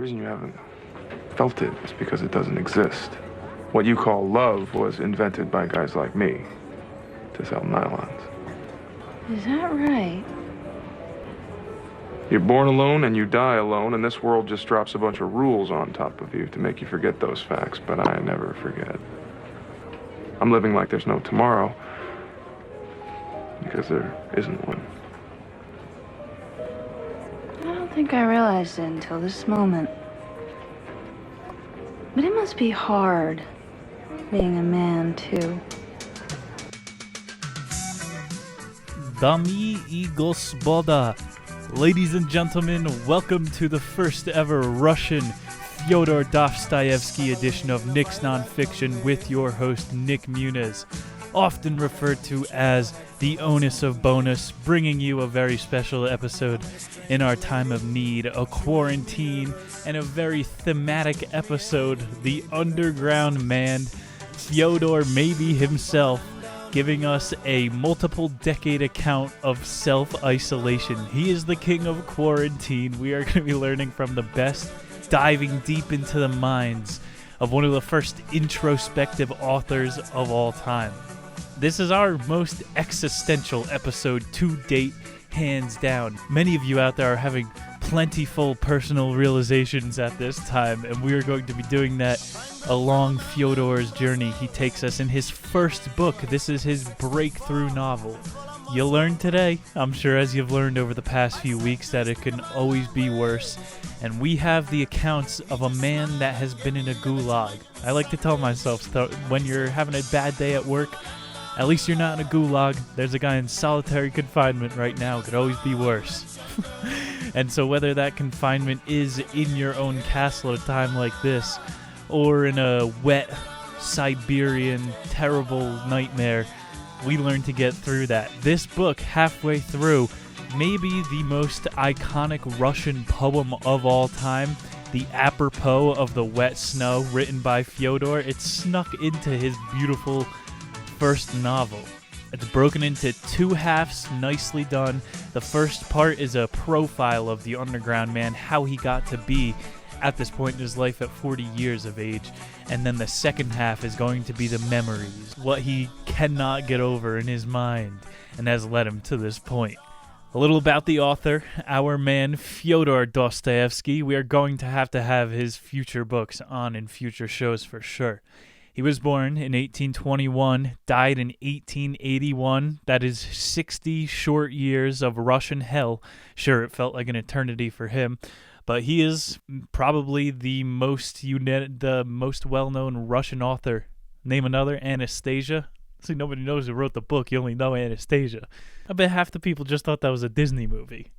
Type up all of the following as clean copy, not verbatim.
reason you haven't felt it is because it doesn't exist. What you call love was invented by guys like me to sell nylons. Is that right? You're born alone and you die alone, and this world just drops a bunch of rules on top of you to make you forget those facts, but I never forget. I'm living like there's no tomorrow, because there isn't one. I don't think I realized it until this moment. But it must be hard being a man, too. Dami I gospoda. Ladies and gentlemen, welcome to the first ever Russian Fyodor Dostoyevsky edition of Nick's Nonfiction with your host Nick Muniz, often referred to as the onus of bonus, bringing you a very special episode in our time of need, a quarantine, and a very thematic episode, the underground man, Fyodor maybe himself, giving us a multiple decade account of self-isolation. He is the king of quarantine. We are going to be learning from the best, diving deep into the minds of one of the first introspective authors of all time. This is our most existential episode to date, hands down. Many of you out there are having plentiful personal realizations at this time, and we are going to be doing that along Fyodor's journey. He takes us in his first book. This is his breakthrough novel. You'll learn today, I'm sure as you've learned over the past few weeks, that it can always be worse. And we have the accounts of a man that has been in a gulag. I like to tell myself that when you're having a bad day at work, at least you're not in a gulag. There's a guy in solitary confinement right now. It could always be worse. And so whether that confinement is in your own castle at a time like this, or in a wet, Siberian, terrible nightmare, we learn to get through that. This book, halfway through, may be the most iconic Russian poem of all time, the Apropos of the Wet Snow, written by Fyodor. It snuck into his beautiful first novel. It's broken into two halves, nicely done. The first part is a profile of the underground man, how he got to be at this point in his life at 40 years of age. And then the second half is going to be the memories, what he cannot get over in his mind and has led him to this point. A little about the author, our man Fyodor Dostoyevsky. We are going to have his future books on in future shows for sure. He was born in 1821, died in 1881. That is 60 short years of Russian hell. Sure, it felt like an eternity for him, but he is probably the most well-known Russian author. Name another. Anastasia. See, nobody knows who wrote the book. You only know Anastasia. I bet half the people just thought that was a Disney movie.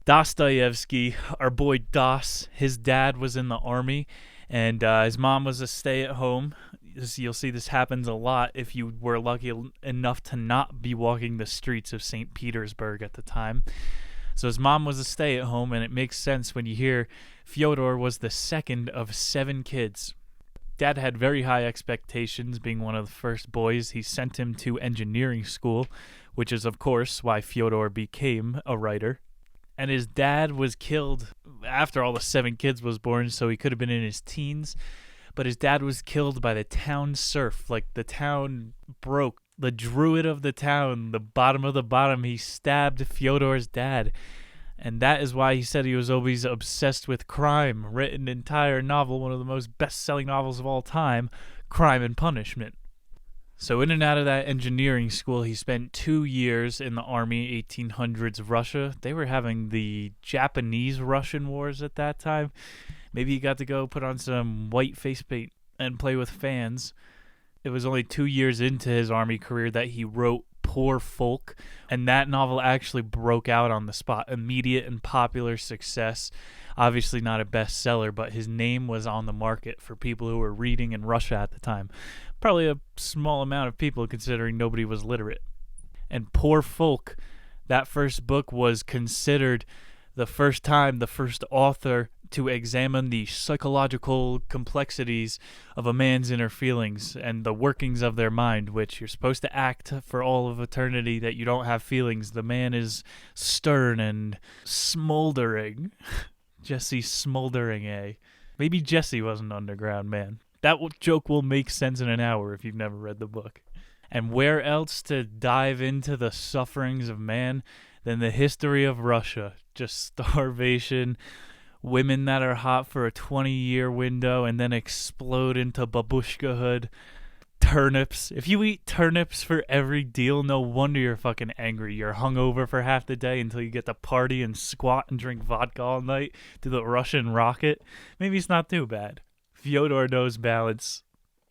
Dostoyevsky, our boy Dos, his dad was in the army, and his mom was a stay-at-home. You'll see this happens a lot if you were lucky enough to not be walking the streets of St. Petersburg at the time. So his mom was a stay-at-home, and it makes sense when you hear Fyodor was the second of 7 kids. Dad had very high expectations, being one of the first boys. He sent him to engineering school, which is, of course, why Fyodor became a writer. And his dad was killed after all the 7 kids was born, so he could have been in his teens. But his dad was killed by the town serf. Like, the town broke. The druid of the town, the bottom of the bottom, he stabbed Fyodor's dad. And that is why he said he was always obsessed with crime. Written an entire novel, one of the most best-selling novels of all time, Crime and Punishment. So in and out of that engineering school, he spent 2 years in the army, 1800s Russia. They were having the Japanese-Russian wars at that time. Maybe he got to go put on some white face paint and play with fans. It was only 2 years into his army career that he wrote Poor Folk, and that novel actually broke out on the spot. Immediate and popular success. Obviously not a bestseller, but his name was on the market for people who were reading in Russia at the time. Probably a small amount of people considering nobody was literate. And Poor Folk, that first book was considered the first author to examine the psychological complexities of a man's inner feelings and the workings of their mind, which you're supposed to act for all of eternity that you don't have feelings. The man is stern and smoldering. Jesse Smoldering A. Maybe Jesse was an underground man. That joke will make sense in an hour if you've never read the book. And where else to dive into the sufferings of man than the history of Russia? Just starvation, women that are hot for a 20-year window and then explode into babushkahood, turnips. If you eat turnips for every deal, no wonder you're fucking angry. You're hungover for half the day until you get to party and squat and drink vodka all night to the Russian rocket. Maybe it's not too bad. Fyodor knows balance.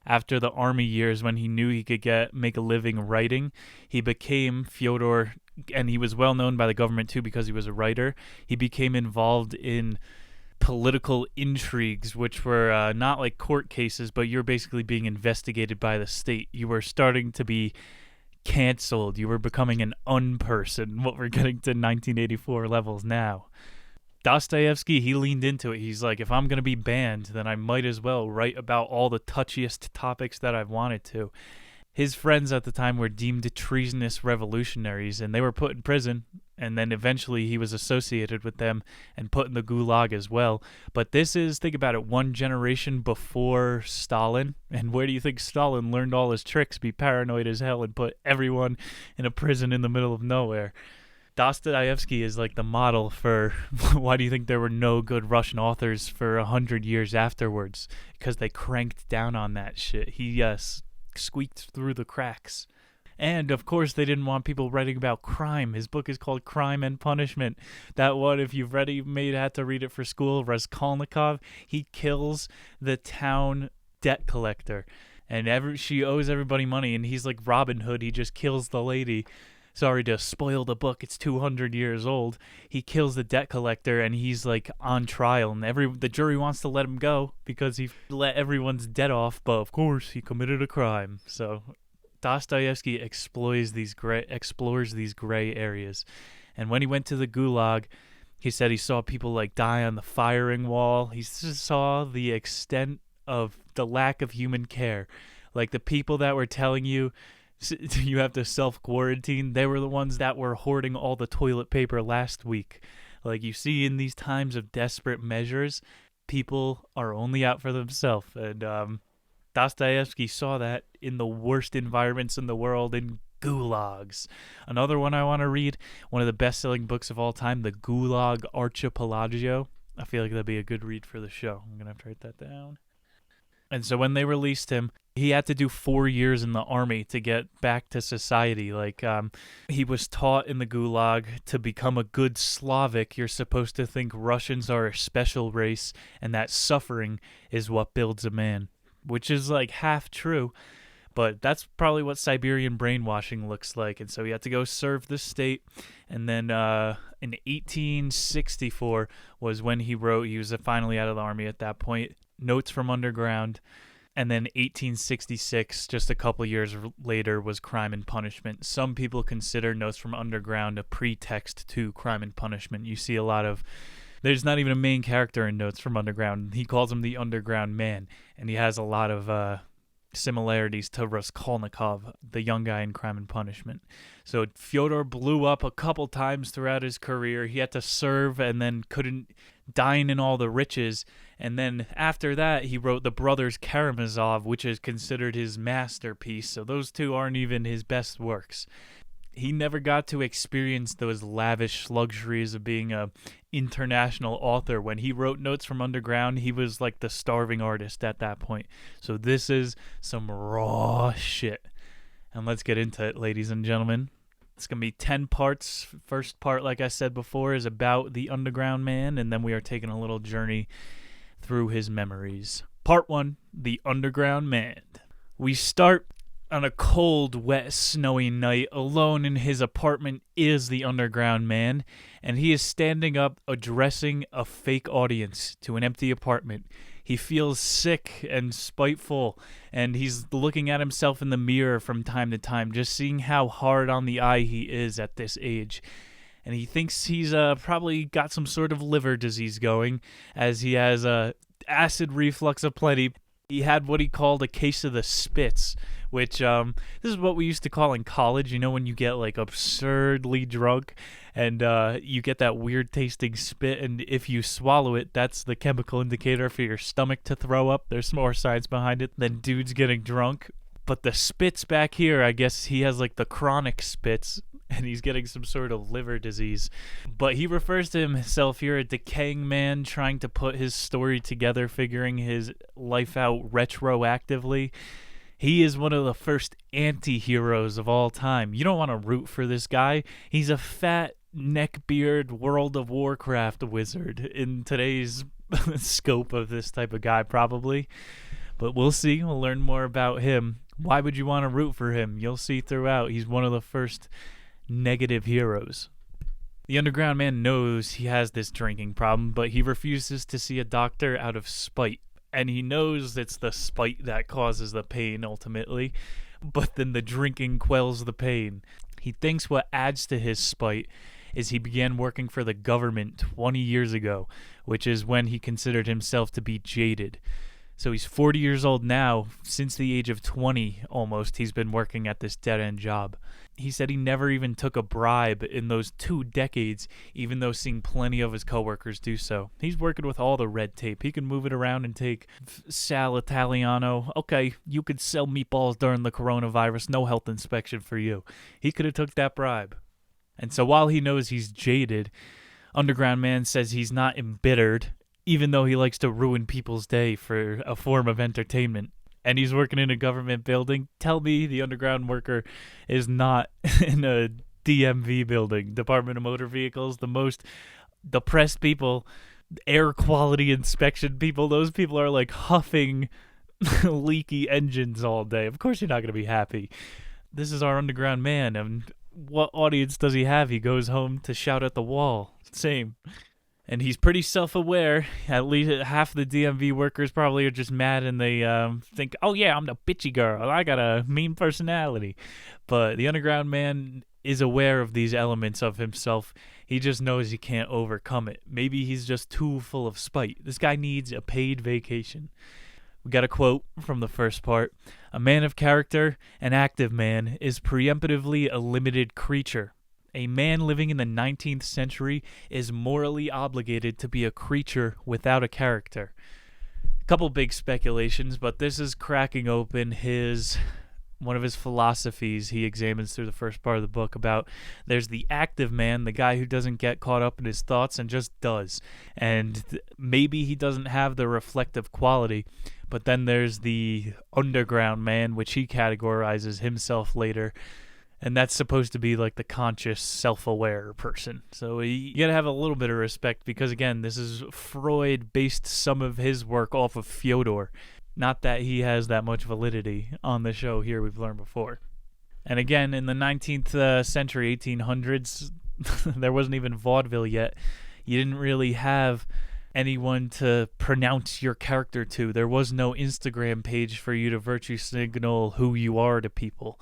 After the army years, when he knew he could make a living writing, he became Fyodor, and he was well known by the government too because he was a writer. He became involved in political intrigues, which were not like court cases, but you're basically being investigated by the state. You were starting to be canceled. You were becoming an unperson, what we're getting to 1984 levels now. Dostoyevsky, he leaned into it. He's like, if I'm going to be banned, then I might as well write about all the touchiest topics that I've wanted to. His friends at the time were deemed treasonous revolutionaries, and they were put in prison, and then eventually he was associated with them and put in the gulag as well. But this is, think about it, one generation before Stalin. And where do you think Stalin learned all his tricks? Be paranoid as hell and put everyone in a prison in the middle of nowhere. Dostoyevsky is like the model for why do you think there were no good Russian authors for 100 years afterwards? Because they cranked down on that shit. He squeaked through the cracks. And, of course, they didn't want people writing about crime. His book is called Crime and Punishment. That one, if you've read it, you had to read it for school. Raskolnikov, he kills the town debt collector. And she owes everybody money, and he's like Robin Hood. He just kills the lady. Sorry to spoil the book. It's 200 years old. He kills the debt collector, and he's like on trial, and the jury wants to let him go because he let everyone's debt off, but of course he committed a crime. So Dostoyevsky explores these gray areas. And when he went to the gulag, he said he saw people like die on the firing wall. He just saw the extent of the lack of human care. Like the people that were telling you you have to self-quarantine, they were the ones that were hoarding all the toilet paper last week. Like you see in these times of desperate measures, people are only out for themselves. And Dostoyevsky saw that in the worst environments in the world, in gulags. Another one I want to read, one of the best-selling books of all time, The Gulag Archipelago. I feel like that'd be a good read for the show. I'm going to have to write that down. And so when they released him, he had to do 4 years in the army to get back to society. Like, he was taught in the gulag to become a good Slavic. You're supposed to think Russians are a special race and that suffering is what builds a man, which is like half true. But that's probably what Siberian brainwashing looks like. And so he had to go serve the state. And then in 1864 was when he wrote, he was finally out of the army at that point, Notes from Underground. And then 1866, just a couple years later, was Crime and Punishment. Some people consider Notes from Underground a pretext to Crime and Punishment. You see a lot of... There's not even a main character in Notes from Underground. He calls him the Underground Man. And he has a lot of similarities to Raskolnikov, the young guy in Crime and Punishment. So Fyodor blew up a couple times throughout his career. He had to serve and then couldn't dine in all the riches. And then after that, he wrote The Brothers Karamazov, which is considered his masterpiece. So those two aren't even his best works. He never got to experience those lavish luxuries of being a international author. When he wrote Notes from Underground, he was like the starving artist at that point. So this is some raw shit. And let's get into it, ladies and gentlemen. It's going to be 10 parts. First part, like I said before, is about the Underground Man, and then we are taking a little journey through his memories. Part 1, The Underground Man. We start on a cold, wet, snowy night. Alone in his apartment is the Underground Man, and he is standing up addressing a fake audience to an empty apartment. He feels sick and spiteful, and he's looking at himself in the mirror from time to time, just seeing how hard on the eye he is at this age. And he thinks he's probably got some sort of liver disease going, as he has acid reflux aplenty. He had what he called a case of the spits, which this is what we used to call in college, you know, when you get like absurdly drunk and you get that weird tasting spit, and if you swallow it, that's the chemical indicator for your stomach to throw up. There's more science behind it than dudes getting drunk. But the spits back here, I guess he has like the chronic spits, and he's getting some sort of liver disease. But he refers to himself here a decaying man trying to put his story together, figuring his life out retroactively. He is one of the first anti-heroes of all time. You don't want to root for this guy. He's a fat, neckbeard World of Warcraft wizard in today's scope of this type of guy, probably. But we'll see. We'll learn more about him. Why would you want to root for him? You'll see throughout. He's one of the first negative heroes. The underground man knows he has this drinking problem, but he refuses to see a doctor out of spite. And he knows it's the spite that causes the pain ultimately, but then the drinking quells the pain. He thinks what adds to his spite is he began working for the government 20 years ago, which is when he considered himself to be jaded. So he's 40 years old now. Since the age of 20, almost, he's been working at this dead-end job. He said he never even took a bribe in those 2 decades, even though seeing plenty of his coworkers do so. He's working with all the red tape. He can move it around and take Sal Italiano. Okay, you could sell meatballs during the coronavirus. No health inspection for you. He could have took that bribe. And so while he knows he's jaded, Underground Man says he's not embittered, even though he likes to ruin people's day for a form of entertainment. And he's working in a government building. Tell me the underground worker is not in a DMV building, Department of Motor Vehicles, the most depressed people, air quality inspection people. Those people are like huffing leaky engines all day. Of course you're not going to be happy. This is our underground man, and what audience does he have? He goes home to shout at the wall. Same. And he's pretty self-aware. At least half the DMV workers probably are just mad and they think, oh yeah, I'm the bitchy girl. I got a mean personality. But the underground man is aware of these elements of himself. He just knows he can't overcome it. Maybe he's just too full of spite. This guy needs a paid vacation. We got a quote from the first part. A man of character, an active man, is preemptively a limited creature. A man living in the 19th century is morally obligated to be a creature without a character. A couple big speculations, but this is cracking open one of his philosophies he examines through the first part of the book about there's the active man, the guy who doesn't get caught up in his thoughts and just does. And maybe he doesn't have the reflective quality, but then there's the underground man, which he categorizes himself later. And that's supposed to be like the conscious, self-aware person. So you got to have a little bit of respect because, again, this is Freud based some of his work off of Fyodor. Not that he has that much validity on the show here we've learned before. And again, in the 19th century, 1800s, there wasn't even vaudeville yet. You didn't really have anyone to pronounce your character to. There was no Instagram page for you to virtue signal who you are to people.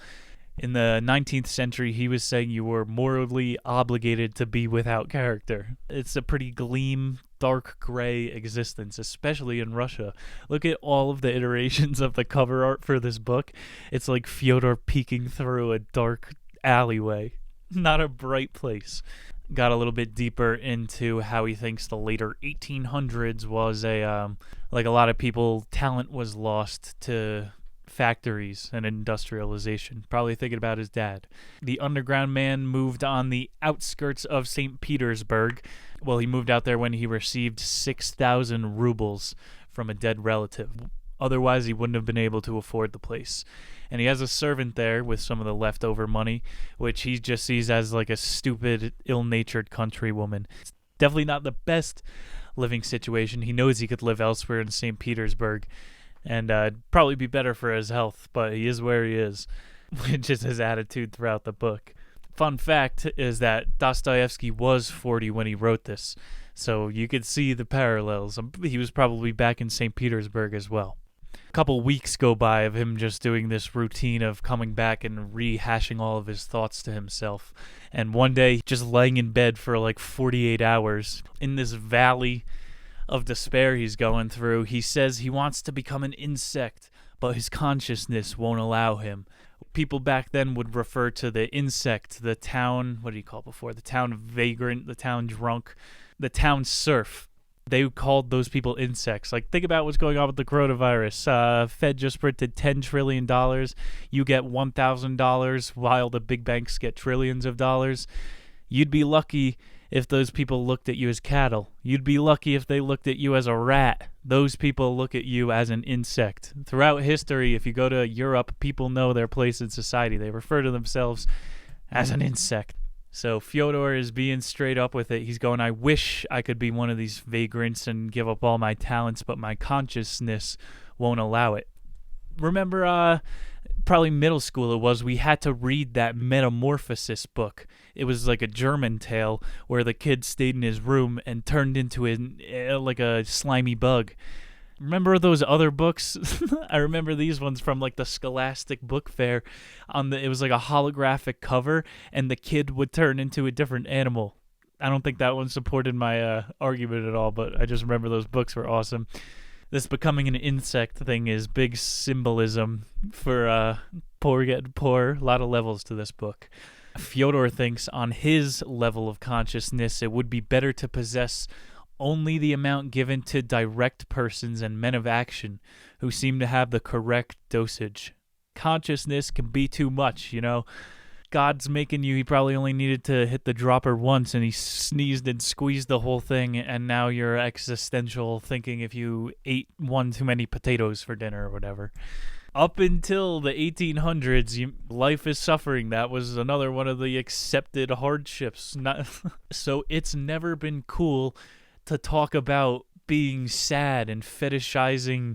In the 19th century, he was saying you were morally obligated to be without character. It's a pretty gleam, dark gray existence, especially in Russia. Look at all of the iterations of the cover art for this book. It's like Fyodor peeking through a dark alleyway. Not a bright place. Got a little bit deeper into how he thinks the later 1800s was like a lot of people, talent was lost to factories and industrialization, probably thinking about his dad. The underground man moved on the outskirts of St. Petersburg. Well, he moved out there when he received 6,000 rubles from a dead relative. Otherwise, he wouldn't have been able to afford the place. And he has a servant there with some of the leftover money, which he just sees as like a stupid, ill-natured countrywoman. It's definitely not the best living situation. He knows he could live elsewhere in St. Petersburg, and probably be better for his health, but he is where he is, which is his attitude throughout the book. Fun fact is that Dostoyevsky was 40 when he wrote this, so you could see the parallels. He was probably back in St. Petersburg as well. A couple weeks go by of him just doing this routine of coming back and rehashing all of his thoughts to himself, and one day just laying in bed for like 48 hours in this valley of despair he's going through. He says he wants to become an insect, but his consciousness won't allow him. People back then would refer to the insect, the town, what do you call it before? The town vagrant, the town drunk, the town serf. They called those people insects. Like, think about what's going on with the coronavirus. Fed just printed $10 trillion. You get $1,000 while the big banks get trillions of dollars. You'd be lucky if those people looked at you as cattle. You'd be lucky if they looked at you as a rat. Those people look at you as an insect. Throughout history, if you go to Europe, people know their place in society. They refer to themselves as an insect. So Fyodor is being straight up with it. He's going, I wish I could be one of these vagrants and give up all my talents, but my consciousness won't allow it. Remember, probably middle school it was, we had to read that Metamorphosis book. It was like a German tale where the kid stayed in his room and turned into like a slimy bug. Remember those other books? I remember these ones from like the Scholastic Book Fair. It was like a holographic cover, and the kid would turn into a different animal. I don't think that one supported my argument at all, but I just remember those books were awesome. This becoming an insect thing is big symbolism for poor getting poor. A lot of levels to this book. Fyodor thinks on his level of consciousness, it would be better to possess only the amount given to direct persons and men of action who seem to have the correct dosage. Consciousness can be too much, you know. God's making you, he probably only needed to hit the dropper once and he sneezed and squeezed the whole thing, and now you're existential thinking if you ate one too many potatoes for dinner or whatever. Up until the 1800s, life is suffering. That was another one of the accepted hardships. So it's never been cool to talk about being sad and fetishizing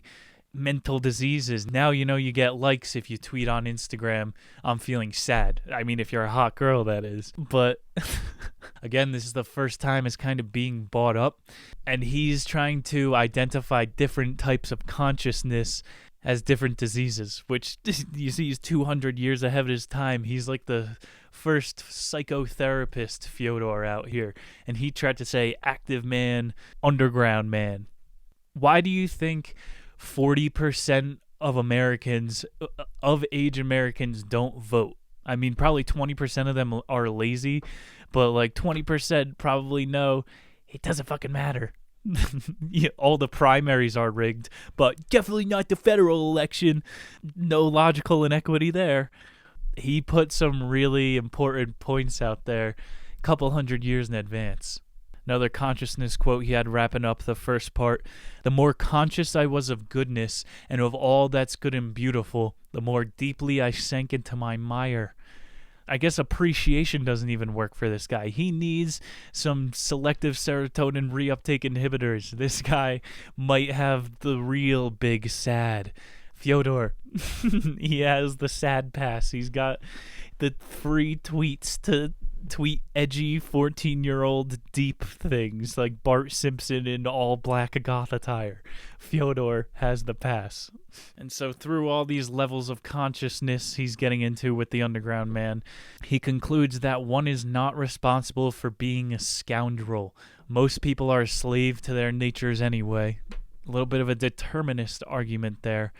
mental diseases. Now, you know, you get likes if you tweet on Instagram, I'm feeling sad. I mean, if you're a hot girl, that is. But again, this is the first time it's kind of being bought up. And he's trying to identify different types of consciousness as different diseases, which you see he's 200 years ahead of his time. He's like the first psychotherapist Fyodor out here, and he tried to say active man, underground man. Why do you think 40% of Americans, of age Americans, don't vote? I mean, probably 20% of them are lazy, but like 20% probably know it doesn't fucking matter. Yeah, all the primaries are rigged, but definitely not the federal election. No logical inequity there. He put some really important points out there a couple hundred years in advance. Another consciousness quote he had wrapping up the first part: the more conscious I was of goodness and of all that's good and beautiful, the more deeply I sank into my mire. I guess appreciation doesn't even work for this guy. He needs some selective serotonin reuptake inhibitors. This guy might have the real big sad. Fyodor, he has the sad pass. He's got the free tweets to tweet edgy 14-year-old deep things like Bart Simpson in all black goth attire. Fyodor has the pass. And so through all these levels of consciousness he's getting into with the underground man, he concludes that one is not responsible for being a scoundrel. Most people are a slave to their natures anyway. A little bit of a determinist argument there.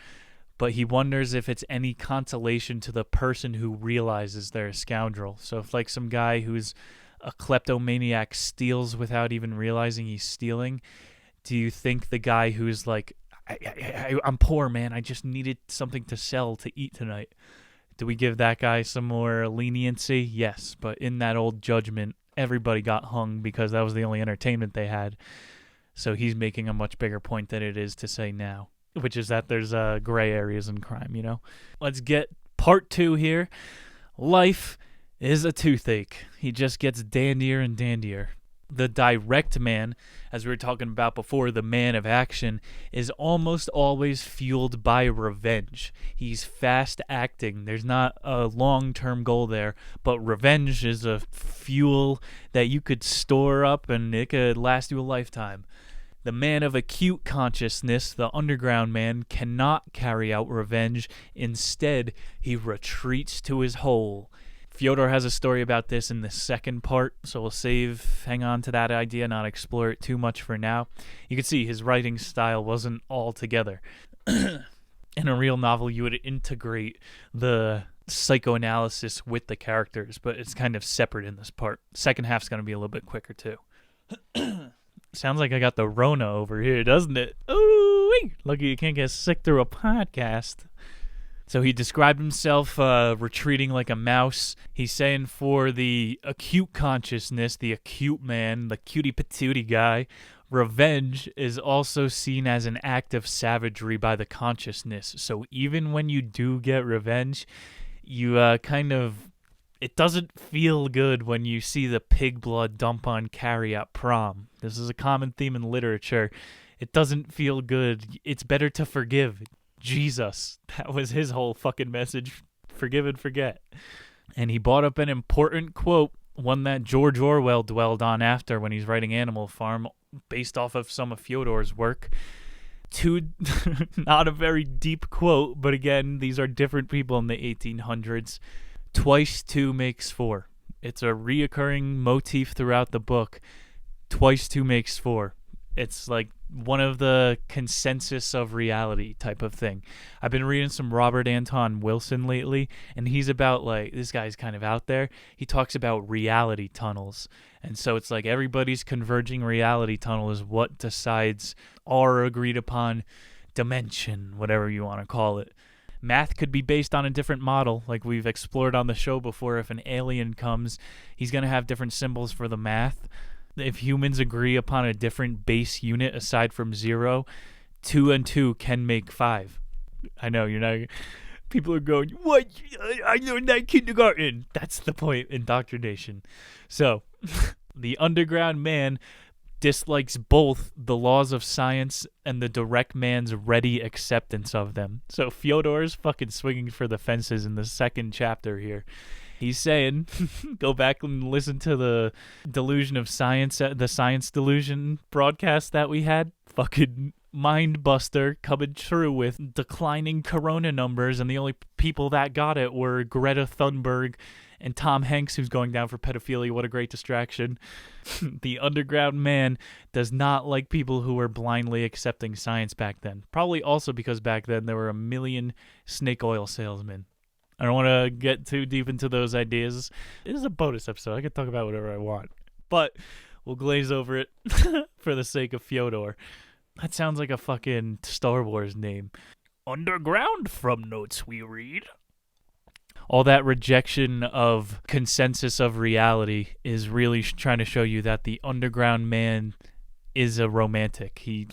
But he wonders if it's any consolation to the person who realizes they're a scoundrel. So if like some guy who's a kleptomaniac steals without even realizing he's stealing, do you think the guy who's like, I'm poor, man, I just needed something to sell to eat tonight, do we give that guy some more leniency? Yes, but in that old judgment, everybody got hung because that was the only entertainment they had. So he's making a much bigger point than it is to say now, which is that there's gray areas in crime, you know? Let's get part 2 here. Life is a toothache. He just gets dandier and dandier. The direct man, as we were talking about before, the man of action, is almost always fueled by revenge. He's fast acting. There's not a long-term goal there, but revenge is a fuel that you could store up and it could last you a lifetime. The man of acute consciousness, the underground man, cannot carry out revenge. Instead, he retreats to his hole. Fyodor has a story about this in the second part, so we'll hang on to that idea, not explore it too much for now. You can see his writing style wasn't all together. In a real novel, you would integrate the psychoanalysis with the characters, but it's kind of separate in this part. Second half's going to be a little bit quicker, too. Sounds like I got the Rona over here, doesn't it? Ooh, lucky you can't get sick through a podcast. So he described himself retreating like a mouse. He's saying for the acute consciousness, the acute man, the cutie patootie guy, revenge is also seen as an act of savagery by the consciousness. So even when you do get revenge, you it doesn't feel good when you see the pig blood dump on Carrie at prom. This is a common theme in literature. It doesn't feel good. It's better to forgive. Jesus, that was his whole fucking message. Forgive and forget. And he brought up an important quote, one that George Orwell dwelled on after when he's writing Animal Farm, based off of some of Fyodor's work. Not a very deep quote, but again, these are different people in the 1800s. Twice 2 makes 4. It's a reoccurring motif throughout the book. Twice 2 makes 4. It's like one of the consensus of reality type of thing. I've been reading some Robert Anton Wilson lately, and he's about, like, this guy's kind of out there. He talks about reality tunnels. And so it's like everybody's converging reality tunnel is what decides our agreed upon dimension, whatever you want to call it. Math could be based on a different model, like we've explored on the show before. If an alien comes, he's going to have different symbols for the math. If humans agree upon a different base unit aside from 0, 2 and 2 can make 5. I know, you're not... People are going, what? I learned that in kindergarten. That's the point, indoctrination. So, the underground man dislikes both the laws of science and the direct man's ready acceptance of them. So Fyodor's fucking swinging for the fences in the second chapter here. He's saying, go back and listen to the delusion of science, the science delusion broadcast that we had. Fucking mind buster coming true with declining corona numbers, and the only people that got it were Greta Thunberg and Tom Hanks, who's going down for pedophilia. What a great distraction. The underground man does not like people who were blindly accepting science back then. Probably also because back then there were a million snake oil salesmen. I don't want to get too deep into those ideas. It is a bonus episode. I can talk about whatever I want. But we'll glaze over it for the sake of Fyodor. That sounds like a fucking Star Wars name. Underground from notes we read. All that rejection of consensus of reality is really trying to show you that the underground man is a romantic. He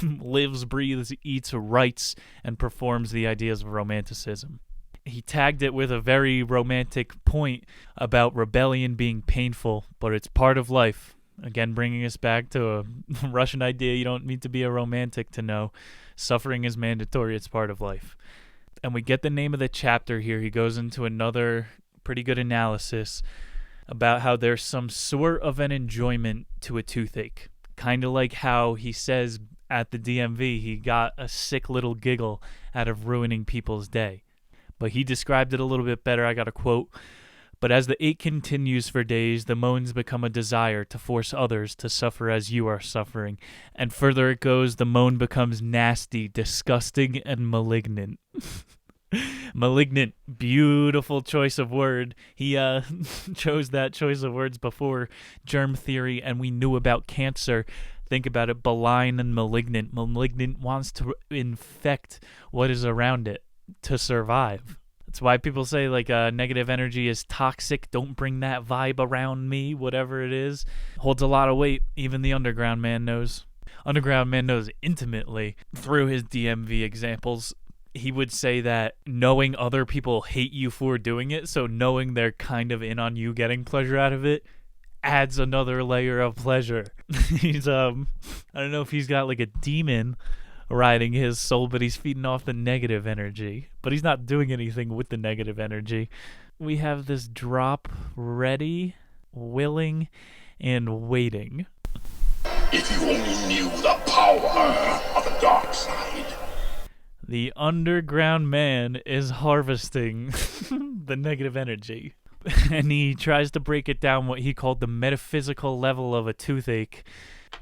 lives, breathes, eats, writes, and performs the ideas of romanticism. He tagged it with a very romantic point about rebellion being painful, but it's part of life. Again, bringing us back to a Russian idea, you don't need to be a romantic to know. Suffering is mandatory, it's part of life. And we get the name of the chapter here. He goes into another pretty good analysis about how there's some sort of an enjoyment to a toothache. Kind of like how he says at the DMV he got a sick little giggle out of ruining people's day. But he described it a little bit better. I got a quote. But as the ache continues for days, the moans become a desire to force others to suffer as you are suffering. And further it goes, the moan becomes nasty, disgusting, and malignant. Malignant, beautiful choice of word. He chose that choice of words before germ theory, and we knew about cancer. Think about it, malign and malignant. Malignant wants to infect what is around it to survive. That's why people say, like, negative energy is toxic. Don't bring that vibe around me, whatever it is. Holds a lot of weight. Even the underground man knows. Underground man knows intimately through his DMV examples. He would say that knowing other people hate you for doing it, so knowing they're kind of in on you getting pleasure out of it, adds another layer of pleasure. He's, I don't know if he's got like a demon riding his soul, but he's feeding off the negative energy. But he's not doing anything with the negative energy. We have this drop ready, willing, and waiting. If you only knew the power of the dark side. The underground man is harvesting the negative energy. And he tries to break it down what he called the metaphysical level of a toothache,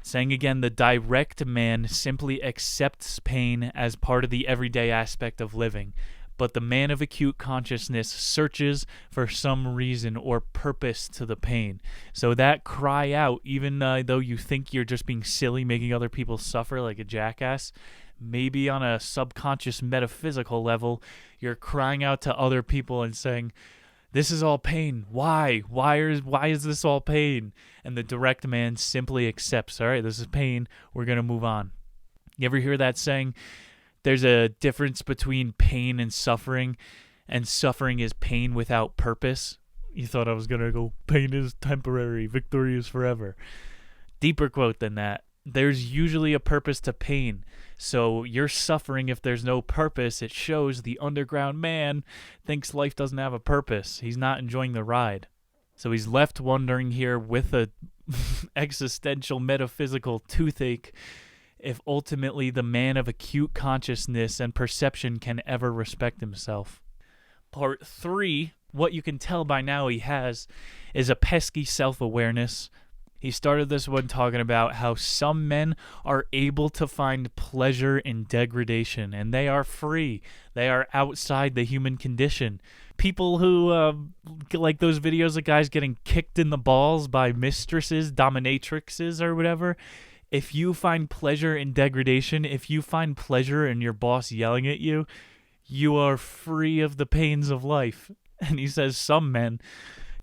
saying again, the direct man simply accepts pain as part of the everyday aspect of living, but the man of acute consciousness searches for some reason or purpose to the pain. So that cry out, even though you think you're just being silly, making other people suffer like a jackass, maybe on a subconscious metaphysical level, you're crying out to other people and saying, this is all pain. Why? Why is this all pain? And the direct man simply accepts, all right, this is pain. We're going to move on. You ever hear that saying? There's a difference between pain and suffering is pain without purpose. You thought I was going to go, pain is temporary, victory is forever. Deeper quote than that. There's usually a purpose to pain. So you're suffering if there's no purpose. It shows the underground man thinks life doesn't have a purpose. He's not enjoying the ride. So he's left wondering here with a existential metaphysical toothache if ultimately the man of acute consciousness and perception can ever respect himself. Part 3, what you can tell by now he has, is a pesky self-awareness. He started this one talking about how some men are able to find pleasure in degradation, and they are free. They are outside the human condition. People who, like those videos of guys getting kicked in the balls by mistresses, dominatrixes, or whatever, if you find pleasure in degradation, if you find pleasure in your boss yelling at you, you are free of the pains of life. And he says some men,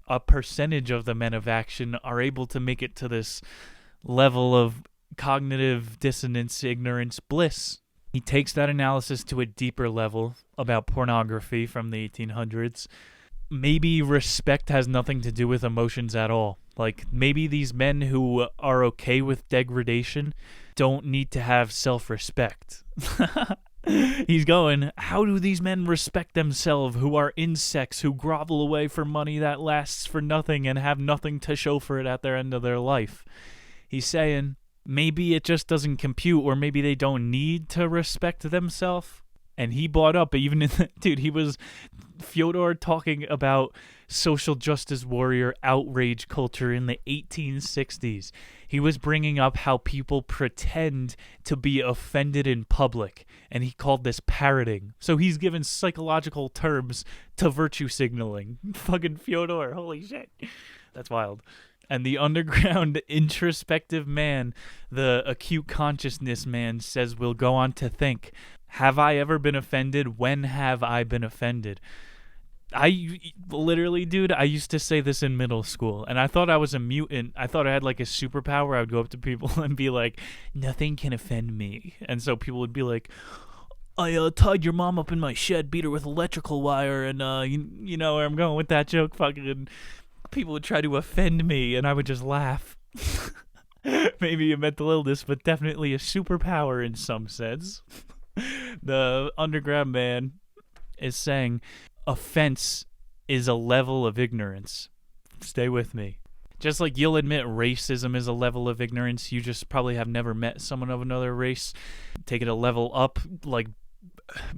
a percentage of the men of action, are able to make it to this level of cognitive dissonance, ignorance, bliss. He takes that analysis to a deeper level about pornography from the 1800s. Maybe respect has nothing to do with emotions at all. Like, maybe these men who are okay with degradation don't need to have self-respect. He's going, how do these men respect themselves who are insects who grovel away for money that lasts for nothing and have nothing to show for it at their end of their life? He's saying maybe it just doesn't compute, or maybe they don't need to respect themselves. And he brought up, even in the, dude, he was Fyodor talking about social justice warrior outrage culture in the 1860s. He was bringing up how people pretend to be offended in public, and he called this parroting. So he's given psychological terms to virtue signaling. Fucking Fyodor, holy shit. That's wild. And the underground introspective man, the acute consciousness man, says we'll go on to think, have I ever been offended? When have I been offended? I literally, dude, I used to say this in middle school, and I thought I was a mutant. I thought I had like a superpower. I would go up to people and be like, nothing can offend me. And so people would be like, I tied your mom up in my shed, beat her with electrical wire, and you know where I'm going with that joke. Fucking people would try to offend me, and I would just laugh. Maybe a mental illness, but definitely a superpower in some sense. The underground man is saying offense is a level of ignorance. Stay with me. Just like you'll admit racism is a level of ignorance, you just probably have never met someone of another race. Take it a level up, like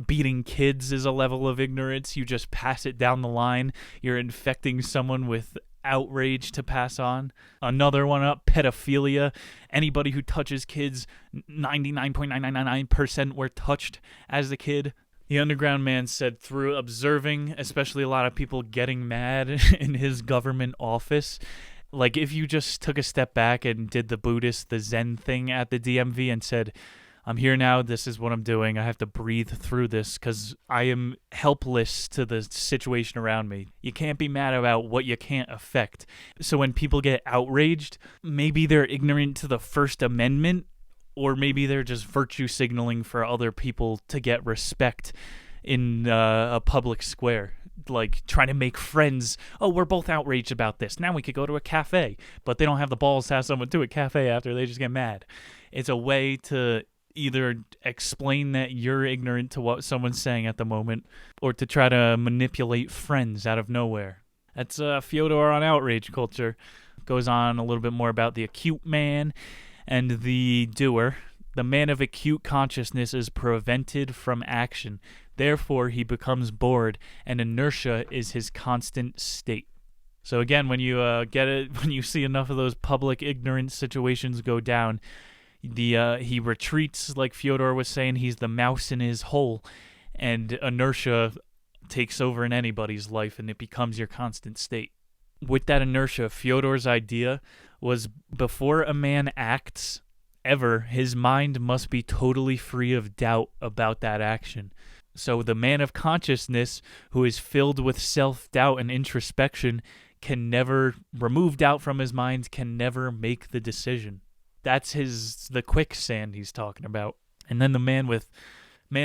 beating kids is a level of ignorance. You just pass it down the line. You're infecting someone with outrage to pass on. Another one up, pedophilia. Anybody who touches kids, 99.999% were touched as a kid. The underground man said through observing, especially a lot of people getting mad in his government office, like if you just took a step back and did the Zen thing at the DMV and said, I'm here now, this is what I'm doing, I have to breathe through this because I am helpless to the situation around me. You can't be mad about what you can't affect. So when people get outraged, maybe they're ignorant to the First Amendment, or maybe they're just virtue signaling for other people to get respect in a public square. Like trying to make friends. Oh, we're both outraged about this. Now we could go to a cafe. But they don't have the balls to have someone to a cafe after. They just get mad. It's a way to either explain that you're ignorant to what someone's saying at the moment, or to try to manipulate friends out of nowhere. That's Fyodor on outrage culture. Goes on a little bit more about the acute man and the doer. The man of acute consciousness is prevented from action. Therefore, he becomes bored, and inertia is his constant state. So again, when you when you see enough of those public ignorance situations go down, he retreats, like Fyodor was saying. He's the mouse in his hole, and inertia takes over in anybody's life, and it becomes your constant state. With that inertia, Fyodor's idea was before a man acts ever, his mind must be totally free of doubt about that action. So the man of consciousness who is filled with self-doubt and introspection can never remove doubt from his mind, can never make the decision. That's the quicksand he's talking about. And then the man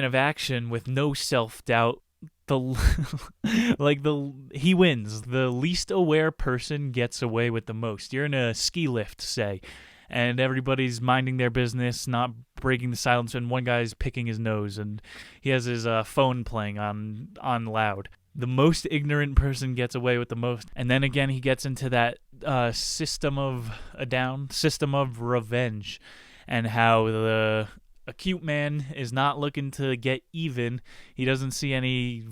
of action with no self-doubt, he wins. The least aware person gets away with the most. You're in a ski lift, say, and everybody's minding their business, not breaking the silence, and one guy's picking his nose, and he has his phone playing on loud. The most ignorant person gets away with the most. And then again, he gets into that system of revenge, and how the acute man is not looking to get even. He doesn't see any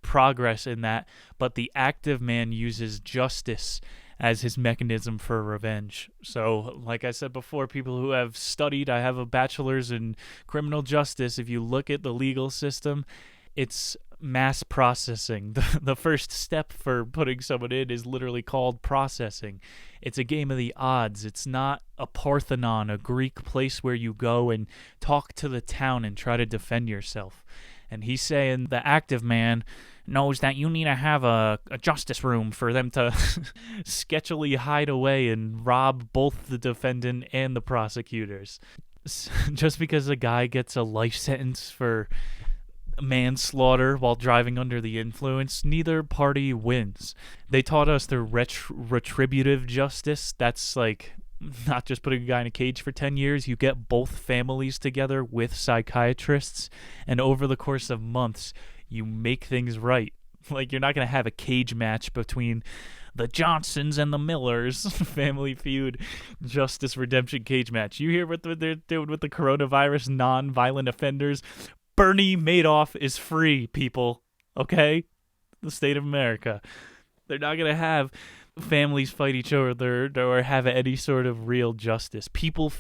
progress in that, but the active man uses justice as his mechanism for revenge. So, like I said before, people who have studied, I have a bachelor's in criminal justice. If you look at the legal system, it's mass processing. The first step for putting someone in is literally called processing. It's a game of the odds. It's not a Parthenon, a Greek place where you go and talk to the town and try to defend yourself. And he's saying the active man knows that you need to have a justice room for them to sketchily hide away and rob both the defendant and the prosecutors. Just because a guy gets a life sentence for manslaughter while driving under the influence, neither party wins. They taught us the retributive justice. That's like not just putting a guy in a cage for 10 years. You get both families together with psychiatrists, and over the course of months, you make things right. Like, you're not going to have a cage match between the Johnsons and the Millers, Family Feud, Justice Redemption cage match. You hear what they're doing with the coronavirus non-violent offenders? Bernie Madoff is free, people. Okay? The state of America. They're not going to have families fight each other or have any sort of real justice. People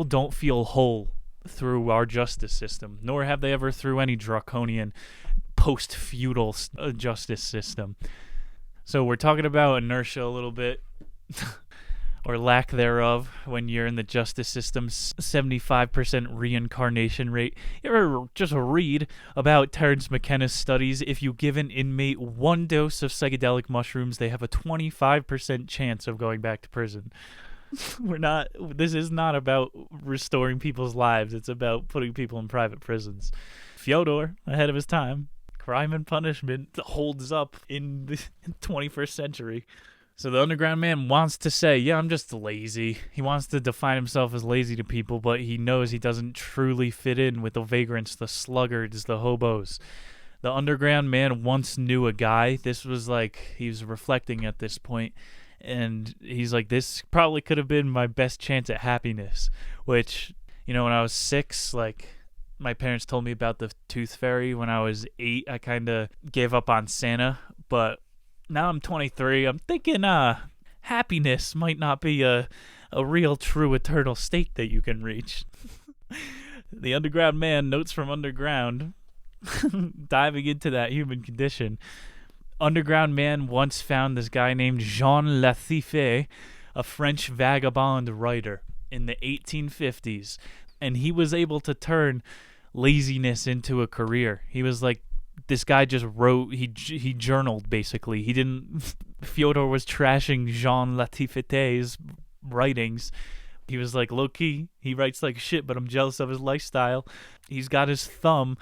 don't feel whole through our justice system, nor have they ever through any draconian post-feudal justice system. So we're talking about inertia a little bit. Or lack thereof, when you're in the justice system's 75% reincarnation rate. You ever just read about Terence McKenna's studies? If you give an inmate one dose of psychedelic mushrooms, they have a 25% chance of going back to prison. This is not about restoring people's lives. It's about putting people in private prisons. Fyodor, ahead of his time, crime and punishment holds up in the 21st century. So the underground man wants to say, yeah, I'm just lazy. He wants to define himself as lazy to people, but he knows he doesn't truly fit in with the vagrants, the sluggards, the hobos. The underground man once knew a guy. This was like, he was reflecting at this point, and he's like, this probably could have been my best chance at happiness. Which, when I was 6, like, my parents told me about the tooth fairy. When I was 8, I kind of gave up on Santa, but now I'm 23. I'm thinking happiness might not be a real, true, eternal state that you can reach. The underground man, notes from underground, diving into that human condition. Underground man once found this guy named Jean Lafitte, a French vagabond writer in the 1850s, and he was able to turn laziness into a career. He was like, this guy just wrote, he journaled, basically. Fyodor was trashing Jean Lafitte's writings. He was like, low-key, he writes like shit, but I'm jealous of his lifestyle. He's got his thumb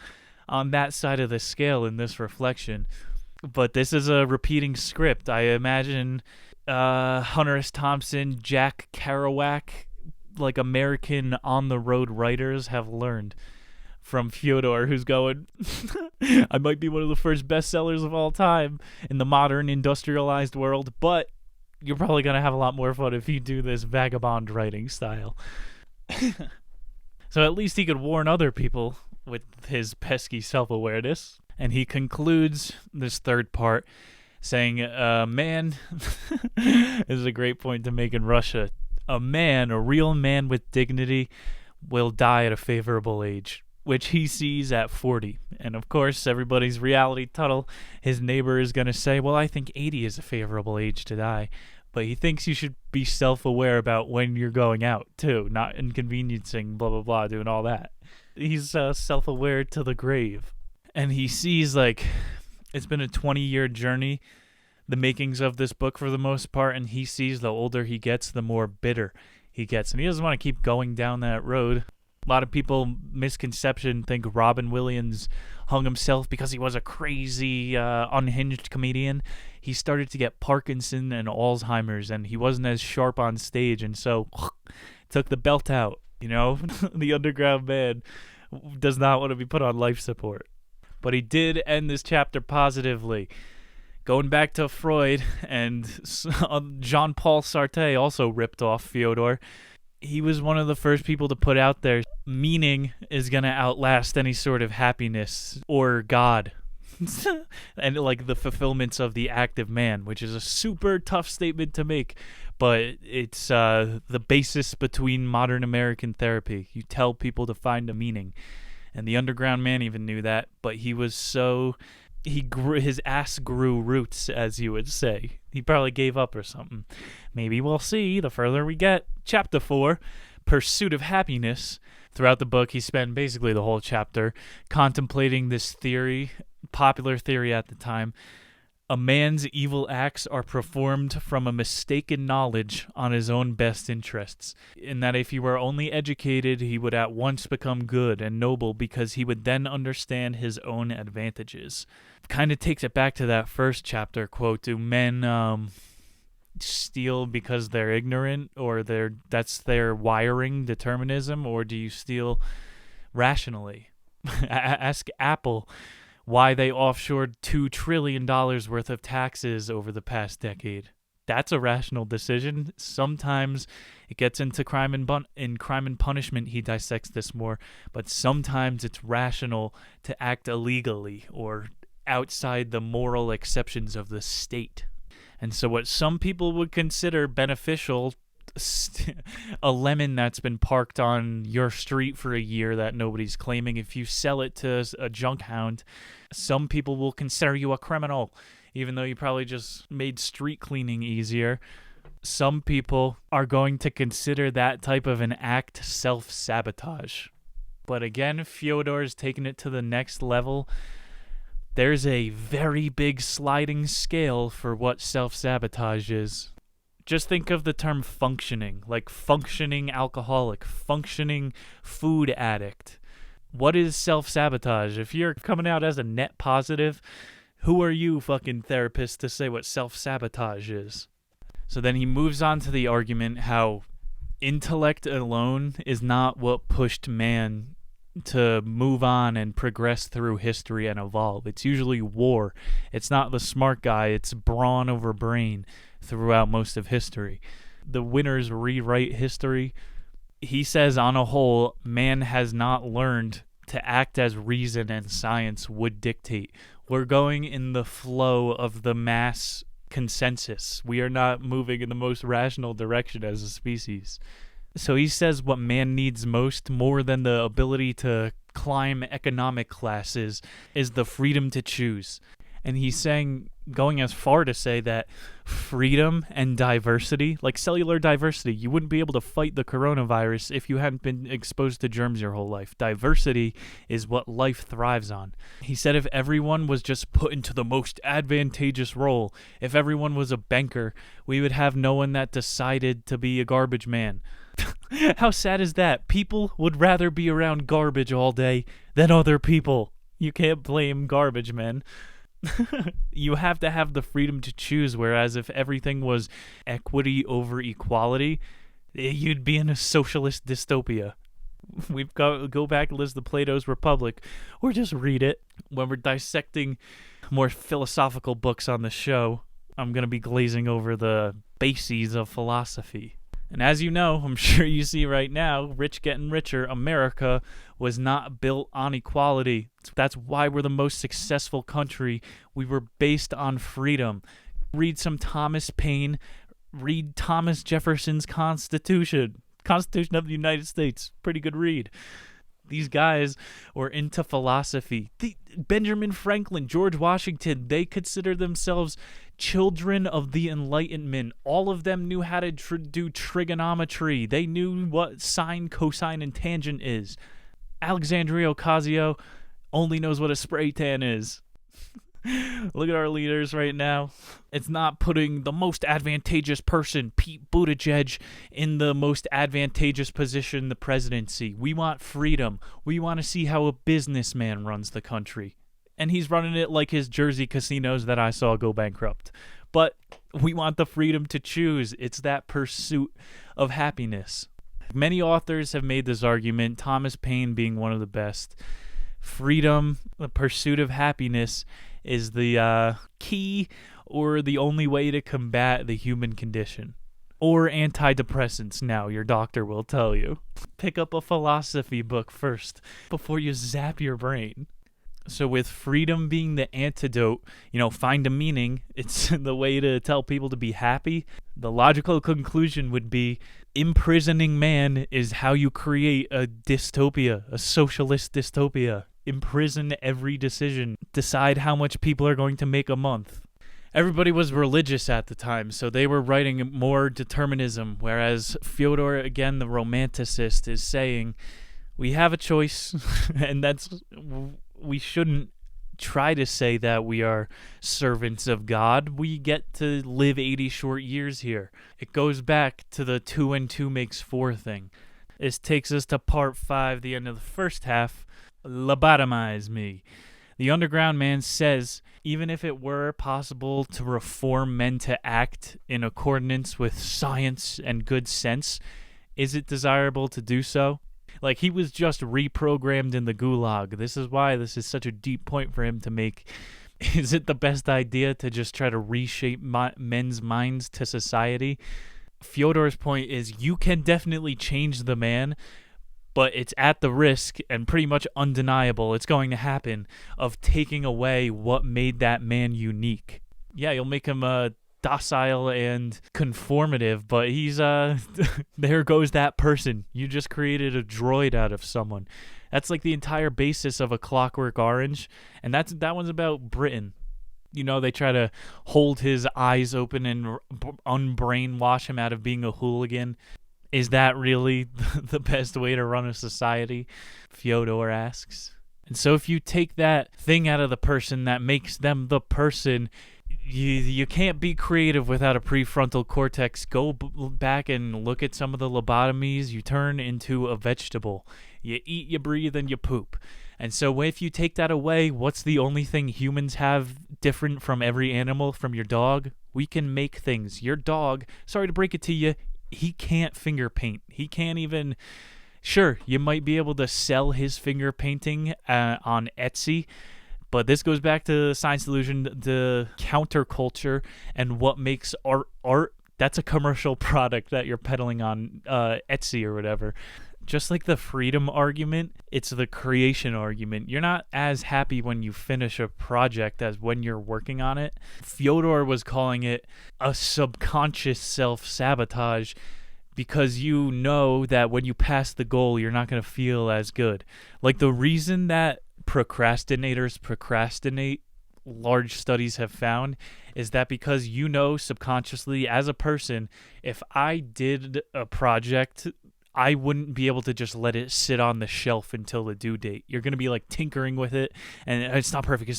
on that side of the scale in this reflection. But this is a repeating script. I imagine Hunter S. Thompson, Jack Kerouac, like American on-the-road writers have learned from Fyodor, who's going, I might be one of the first bestsellers of all time in the modern industrialized world, but you're probably going to have a lot more fun if you do this vagabond writing style. So at least he could warn other people with his pesky self-awareness. And he concludes this third part saying, man, this is a great point to make in Russia, a real man with dignity will die at a favorable age, which he sees at 40. And of course, everybody's reality tunnel, his neighbor is going to say, well, I think 80 is a favorable age to die. But he thinks you should be self-aware about when you're going out, too, not inconveniencing, blah, blah, blah, doing all that. He's self-aware to the grave. And he sees, like, it's been a 20-year journey, the makings of this book for the most part, and he sees the older he gets, the more bitter he gets. And he doesn't want to keep going down that road. A lot of people, misconception, think Robin Williams hung himself because he was a crazy, unhinged comedian. He started to get Parkinson and Alzheimer's, and he wasn't as sharp on stage, and so took the belt out, you know? The underground man does not want to be put on life support. But he did end this chapter positively. Going back to Freud, and Jean-Paul Sartre also ripped off Fyodor. He was one of the first people to put out there, meaning is going to outlast any sort of happiness or God. And like the fulfillments of the active man, which is a super tough statement to make, but it's the basis between modern American therapy. You tell people to find a meaning. And the underground man even knew that, but he was so... his ass grew roots, as you would say. He probably gave up or something. Maybe we'll see the further we get. Chapter 4, Pursuit of Happiness. Throughout the book, he spent basically the whole chapter contemplating this theory, popular theory at the time. A man's evil acts are performed from a mistaken knowledge on his own best interests, in that if he were only educated, he would at once become good and noble because he would then understand his own advantages. Kind of takes it back to that first chapter quote, do men steal because they're ignorant or that's their wiring, determinism, or do you steal rationally? Ask Apple why they offshored $2 trillion worth of taxes over the past decade. That's a rational decision. Sometimes it gets into crime and punishment. He dissects this more, but sometimes it's rational to act illegally or outside the moral exceptions of the state. And so what some people would consider beneficial, a lemon that's been parked on your street for a year that nobody's claiming, if you sell it to a junk hound, some people will consider you a criminal, even though you probably just made street cleaning easier. Some people are going to consider that type of an act self-sabotage. But again, Fyodor's taken it to the next level. There's a very big sliding scale for what self-sabotage is. Just think of the term functioning, like functioning alcoholic, functioning food addict. What is self-sabotage? If you're coming out as a net positive, who are you, fucking therapist, to say what self-sabotage is? So then he moves on to the argument how intellect alone is not what pushed man to move on and progress through history and evolve. It's usually war. It's not the smart guy, it's brawn over brain throughout most of history. The winners rewrite history. He says, on a whole, man has not learned to act as reason and science would dictate. We're going in the flow of the mass consensus. We are not moving in the most rational direction as a species. So he says what man needs most, more than the ability to climb economic classes, is the freedom to choose. And he's saying, going as far to say that freedom and diversity, like cellular diversity, you wouldn't be able to fight the coronavirus if you hadn't been exposed to germs your whole life. Diversity is what life thrives on. He said if everyone was just put into the most advantageous role, if everyone was a banker, we would have no one that decided to be a garbage man. How sad is that? People would rather be around garbage all day than other people. You can't blame garbage men. You have to have the freedom to choose, whereas if everything was equity over equality, you'd be in a socialist dystopia. We've got go back and listen to Plato's Republic, or just read it. When we're dissecting more philosophical books on the show, I'm going to be glazing over the bases of philosophy. And as you know, I'm sure you see right now, rich getting richer, America was not built on equality. That's why we're the most successful country. We were based on freedom. Read some Thomas Paine. Read Thomas Jefferson's Constitution. Constitution of the United States. Pretty good read. These guys were into philosophy. Benjamin Franklin, George Washington, they consider themselves children of the Enlightenment. All of them knew how to do trigonometry. They knew what sine, cosine, and tangent is. Alexandria Ocasio only knows what a spray tan is. Look at our leaders right now. It's not putting the most advantageous person, Pete Buttigieg, in the most advantageous position, the presidency. We want freedom. We want to see how a businessman runs the country. And he's running it like his Jersey casinos that I saw go bankrupt. But we want the freedom to choose. It's that pursuit of happiness. Many authors have made this argument, Thomas Paine being one of the best. Freedom, the pursuit of happiness, is the key or the only way to combat the human condition. Or antidepressants now, your doctor will tell you. Pick up a philosophy book first before you zap your brain. So with freedom being the antidote, find a meaning, it's the way to tell people to be happy. The logical conclusion would be imprisoning man is how you create a dystopia, a socialist dystopia. Imprison every decision. Decide how much people are going to make a month. Everybody was religious at the time, so they were writing more determinism, whereas Fyodor, again, the romanticist, is saying, we have a choice, and we shouldn't try to say that we are servants of God. We get to live 80 short years here. It goes back to the 2 and 2 makes 4 thing. This takes us to part 5, the end of the first half. Lobotomize Me. The underground man says, even if it were possible to reform men to act in accordance with science and good sense, is it desirable to do so? Like, he was just reprogrammed in the gulag. This is why this is such a deep point for him to make. Is it the best idea to just try to reshape men's minds to society? Fyodor's point is you can definitely change the man, but it's at the risk, and pretty much undeniable, it's going to happen, of taking away what made that man unique. Yeah, you'll make him docile and conformative, but he's, there goes that person. You just created a droid out of someone. That's like the entire basis of A Clockwork Orange, and that one's about Britain. They try to hold his eyes open and unbrainwash him out of being a hooligan. Is that really the best way to run a society? Fyodor asks. And so if you take that thing out of the person that makes them the person, you can't be creative without a prefrontal cortex. Go back and look at some of the lobotomies. You turn into a vegetable. You eat, you breathe, and you poop. And so if you take that away, what's the only thing humans have different from every animal, from your dog? We can make things. Your dog, sorry to break it to you, he can't finger paint. He can't even... Sure, you might be able to sell his finger painting on Etsy, but this goes back to Science Delusion, the counterculture, and what makes art. That's a commercial product that you're peddling on Etsy or whatever. Just like the freedom argument, it's the creation argument. You're not as happy when you finish a project as when you're working on it. Fyodor was calling it a subconscious self-sabotage because you know that when you pass the goal, you're not going to feel as good. Like the reason that procrastinators procrastinate, large studies have found, is that because subconsciously as a person, if I did a project, I wouldn't be able to just let it sit on the shelf until the due date. You're going to be like tinkering with it, and it's not perfect.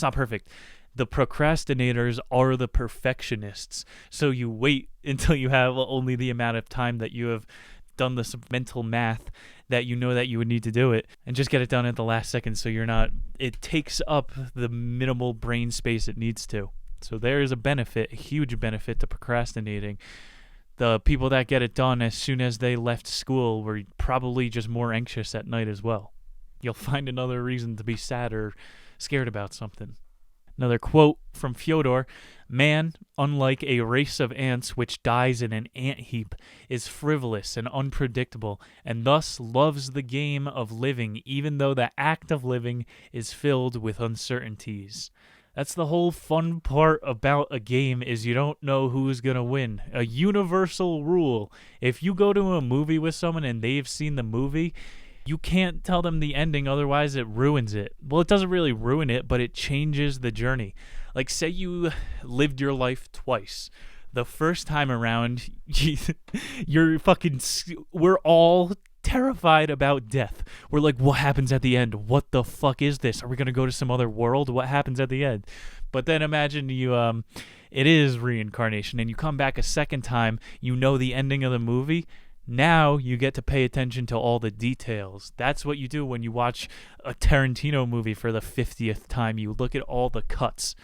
The procrastinators are the perfectionists. So you wait until you have only the amount of time that you have done the mental math that you know that you would need to do it, and just get it done at the last second so it takes up the minimal brain space it needs to. So there is a huge benefit to procrastinating. The people that get it done as soon as they left school were probably just more anxious at night as well. You'll find another reason to be sad or scared about something. Another quote from Fyodor: "Man, unlike a race of ants which dies in an ant heap, is frivolous and unpredictable, and thus loves the game of living, even though the act of living is filled with uncertainties." That's the whole fun part about a game, is you don't know who's going to win. A universal rule. If you go to a movie with someone and they've seen the movie, you can't tell them the ending, otherwise it ruins it. Well, it doesn't really ruin it, but it changes the journey. Like, say you lived your life twice. The first time around, we're all terrified about death. We're like, what happens at the end? What the fuck is this? Are we going to go to some other world? What happens at the end? But then imagine it is reincarnation, and you come back a second time, you know the ending of the movie. Now you get to pay attention to all the details. That's what you do when you watch a Tarantino movie for the 50th time. You look at all the cuts.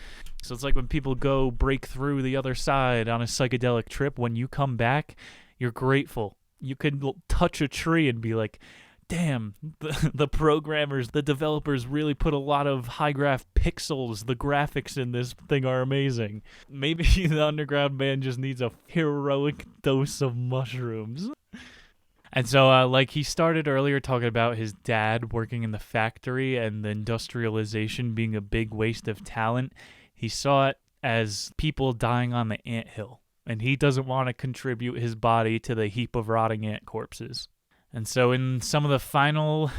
So it's like when people go break through the other side on a psychedelic trip. When you come back, you're grateful. You could touch a tree and be like, damn, the programmers, the developers really put a lot of high graph pixels. The graphics in this thing are amazing. Maybe the underground man just needs a heroic dose of mushrooms. And so, like he started earlier talking about his dad working in the factory and the industrialization being a big waste of talent, he saw it as people dying on the anthill. And he doesn't want to contribute his body to the heap of rotting ant corpses. And so in some of the final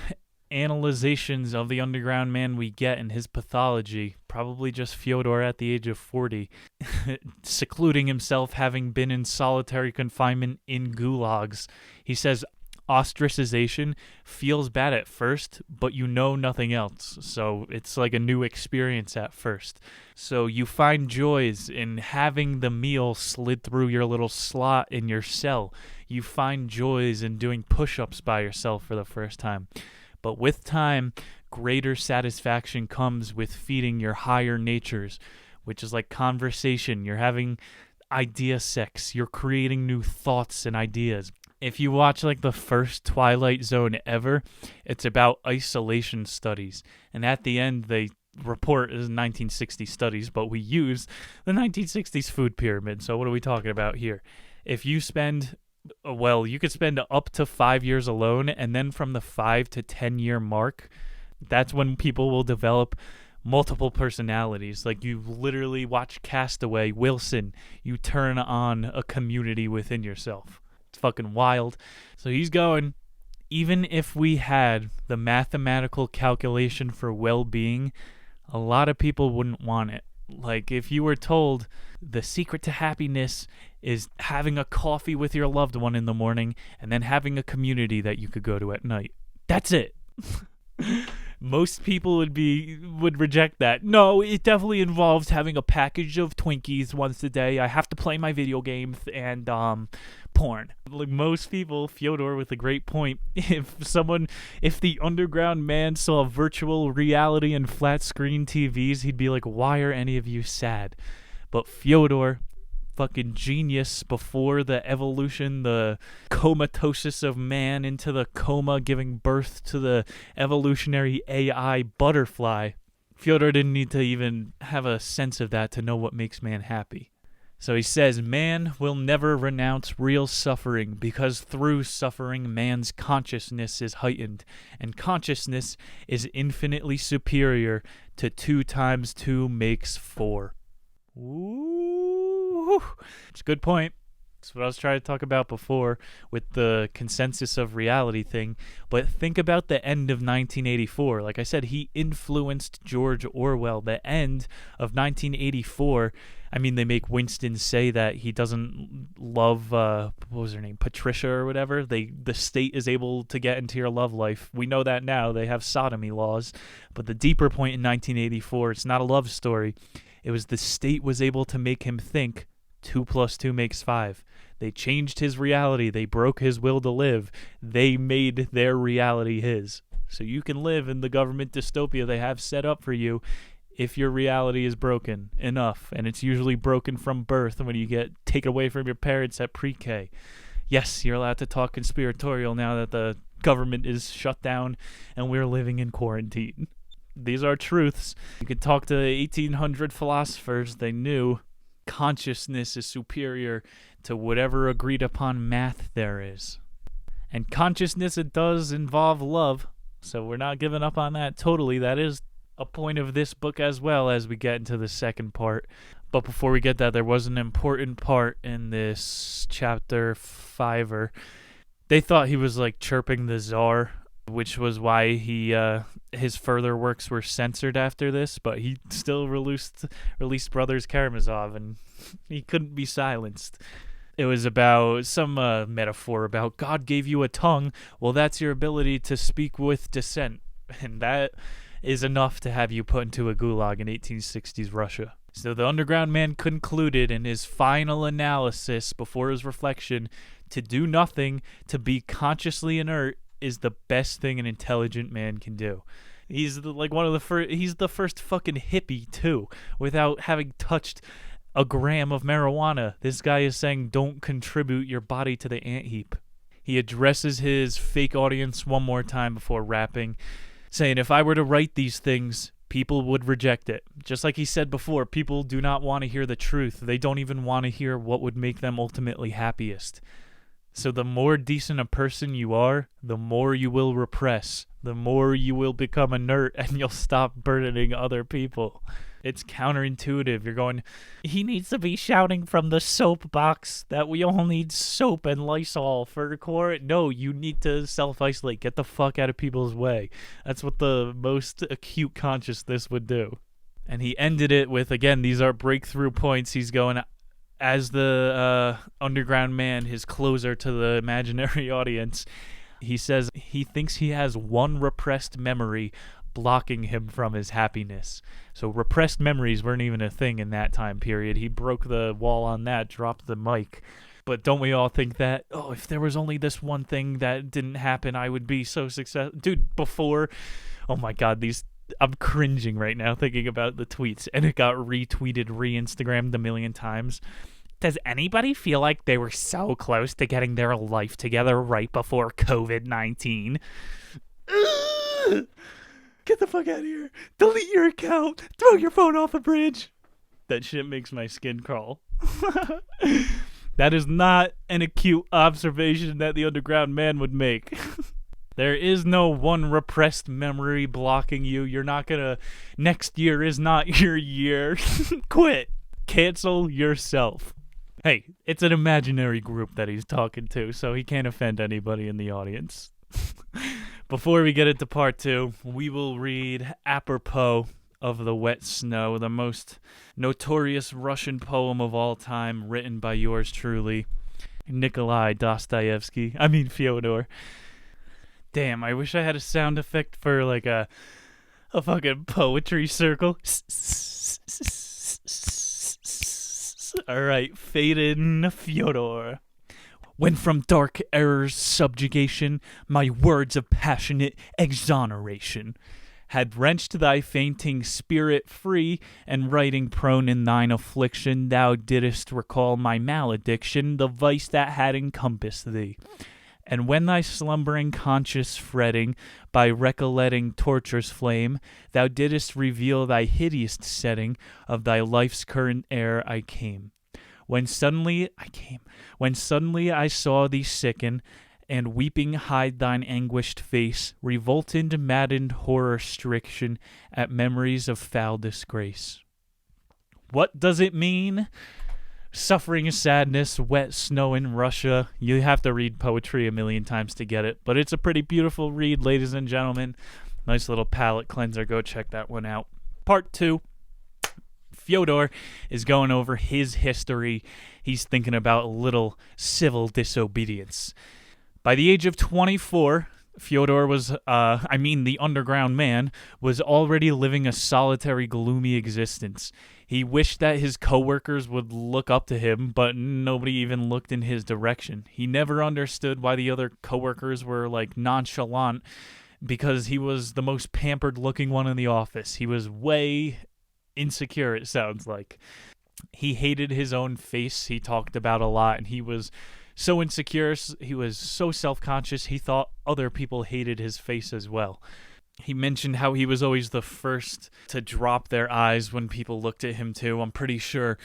analyzations of the underground man we get in his pathology, probably just Fyodor at the age of 40, secluding himself, having been in solitary confinement in gulags, he says ostracization feels bad at first, but you know nothing else. So it's like a new experience at first. So you find joys in having the meal slid through your little slot in your cell. You find joys in doing push-ups by yourself for the first time. But with time, greater satisfaction comes with feeding your higher natures, which is like conversation. You're having idea sex. You're creating new thoughts and ideas. If you watch like the first Twilight Zone ever, it's about isolation studies. And at the end, they report is 1960s studies, but we use the 1960s food pyramid. So what are we talking about here? If you spend, well, you could spend up to 5 years alone, and then from the 5 to 10 year mark, that's when people will develop multiple personalities. Like you literally watch Castaway, Wilson, you turn on a community within yourself. It's fucking wild. So he's going, even if we had the mathematical calculation for well-being, a lot of people wouldn't want it. Like if you were told the secret to happiness is having a coffee with your loved one in the morning and then having a community that you could go to at night. That's it. Most people would reject that. No, it definitely involves having a package of Twinkies once a day. I have to play my video games and porn. Like most people, Fyodor with a great point. If the underground man saw virtual reality and flat screen TVs, he'd be like, why are any of you sad? But Fyodor, fucking genius, before the evolution, the comatosis of man into the coma giving birth to the evolutionary AI butterfly. Fyodor didn't need to even have a sense of that to know what makes man happy. So he says, man will never renounce real suffering because through suffering man's consciousness is heightened, and consciousness is infinitely superior to 2 times 2 makes 4. Ooh, it's a good point. That's what I was trying to talk about before with the consensus of reality thing. But think about the end of 1984. Like I said, he influenced George Orwell. The end of 1984. I mean, they make Winston say that he doesn't love, what was her name, Patricia or whatever. The state is able to get into your love life. We know that now. They have sodomy laws. But the deeper point in 1984, it's not a love story. It was the state was able to make him think 2 + 2 makes 5. They changed his reality. They broke his will to live. They made their reality his. So you can live in the government dystopia they have set up for you if your reality is broken enough. And it's usually broken from birth when you get taken away from your parents at pre-K. Yes, you're allowed to talk conspiratorial now that the government is shut down and we're living in quarantine. these are truths. You could talk to 1800 philosophers. They knew consciousness is superior to whatever agreed upon math there is. And consciousness, it does involve love, so we're not giving up on that totally. That is a point of this book as well as we get into the second part. But before we get that, there was an important part in this chapter 5. They thought he was like chirping the Tsar, which was why his further works were censored after this, but he still released Brothers Karamazov, and he couldn't be silenced. It was about some metaphor about God gave you a tongue. Well, that's your ability to speak with dissent, and that is enough to have you put into a gulag in 1860s Russia. So the underground man concluded in his final analysis before his reflection, to do nothing, to be consciously inert, is the best thing an intelligent man can do. He's he's the first fucking hippie too, without having touched a gram of marijuana. This guy is saying don't contribute your body to the ant heap. He addresses his fake audience one more time before rapping, saying, if I were to write these things, people would reject it. Just like he said before, people do not want to hear the truth. They don't even want to hear what would make them ultimately happiest. So the more decent a person you are, the more you will repress, the more you will become inert, and you'll stop burdening other people. It's counterintuitive. You're going, he needs to be shouting from the soapbox that we all need soap and Lysol for core. No, you need to self-isolate. Get the fuck out of people's way. That's what the most acute consciousness would do. And he ended it with, again, these are breakthrough points. He's going, as the underground man, his closer to the imaginary audience, he says he thinks he has one repressed memory blocking him from his happiness. So repressed memories weren't even a thing in that time period. He broke the wall on that, dropped the mic. But don't we all think that, oh, if there was only this one thing that didn't happen, I would be so successful. Dude, before, oh my God, I'm cringing right now thinking about the tweets, and it got retweeted, re-Instagrammed a million times. Does anybody feel like they were so close to getting their life together right before COVID-19? Get the fuck out of here. Delete your account. Throw your phone off a bridge. That shit makes my skin crawl. That is not an acute observation that the underground man would make. There is no one repressed memory blocking you. You're not gonna... Next year is not your year. Quit. Cancel yourself. Hey, it's an imaginary group that he's talking to, so he can't offend anybody in the audience. Before we get into part 2, we will read Apropos of the Wet Snow, the most notorious Russian poem of all time, written by yours truly, Fyodor. Damn, I wish I had a sound effect for like a fucking poetry circle. Alright, fade in, Fyodor. When from dark error's subjugation, my words of passionate exoneration had wrenched thy fainting spirit free, and writing prone in thine affliction, thou didst recall my malediction, the vice that had encompassed thee. And when thy slumbering conscience fretting, by recollecting torture's flame, thou didst reveal thy hideous setting, of thy life's current air I came. When suddenly I saw thee sicken, and weeping hide thine anguished face, revolted, maddened horror-stricken at memories of foul disgrace. What does it mean? Suffering, sadness, wet snow in Russia. You have to read poetry a million times to get it, but it's a pretty beautiful read, ladies and gentlemen. Nice little palate cleanser. Go check that one out. Part 2. Fyodor is going over his history. He's thinking about a little civil disobedience. By the age of 24, Fyodor the underground man, was already living a solitary, gloomy existence. He wished that his coworkers would look up to him, but nobody even looked in his direction. He never understood why the other coworkers were like nonchalant, because he was the most pampered-looking one in the office. He was way insecure, it sounds like. He hated his own face. He talked about a lot, and he was so insecure, he was so self-conscious, he thought other people hated his face as well. He mentioned how he was always the first to drop their eyes when people looked at him too. I'm pretty sure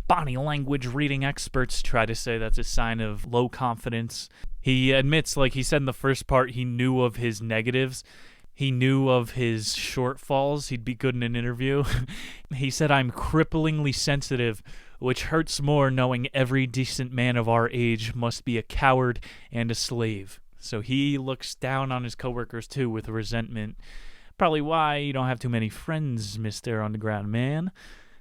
body language reading experts try to say that's a sign of low confidence. He admits, like he said in the first part, he knew of his negatives. He knew of his shortfalls. He'd be good in an interview. He said, "I'm cripplingly sensitive, which hurts more knowing every decent man of our age must be a coward and a slave." So he looks down on his coworkers too with resentment. Probably why you don't have too many friends, Mr. Underground Man.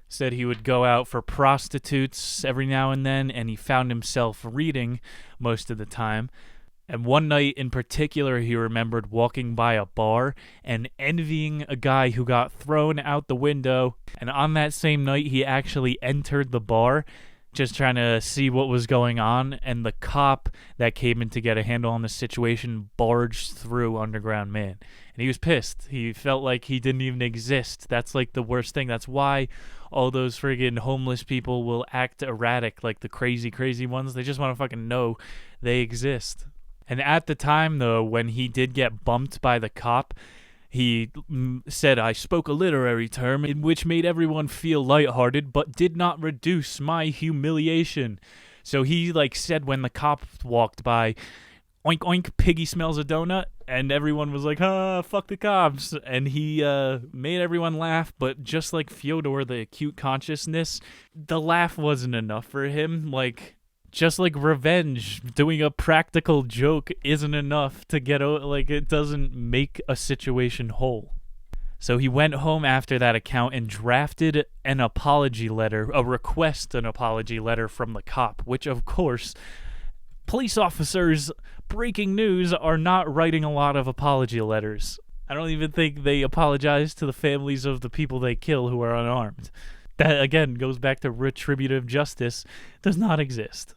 Said he would go out for prostitutes every now and then, and he found himself reading most of the time. And one night in particular, he remembered walking by a bar and envying a guy who got thrown out the window. And on that same night, he actually entered the bar, just trying to see what was going on. And the cop that came in to get a handle on the situation barged through Underground Man. And he was pissed. He felt like he didn't even exist. That's like the worst thing. That's why all those friggin' homeless people will act erratic, like the crazy ones. They just want to fucking know they exist. And at the time, though, when he did get bumped by the cop, he said, "I spoke a literary term in which made everyone feel lighthearted, but did not reduce my humiliation." So he, said when the cop walked by, "Oink, oink, piggy smells a donut," and everyone was like, fuck the cops. And he made everyone laugh, but just like Fyodor, the acute consciousness, the laugh wasn't enough for him. Just like revenge, doing a practical joke isn't enough to get it doesn't make a situation whole. So he went home after that account and drafted an apology letter, an apology letter from the cop, which of course, police officers, breaking news, are not writing a lot of apology letters. I don't even think they apologize to the families of the people they kill who are unarmed. That again goes back to retributive justice, does not exist.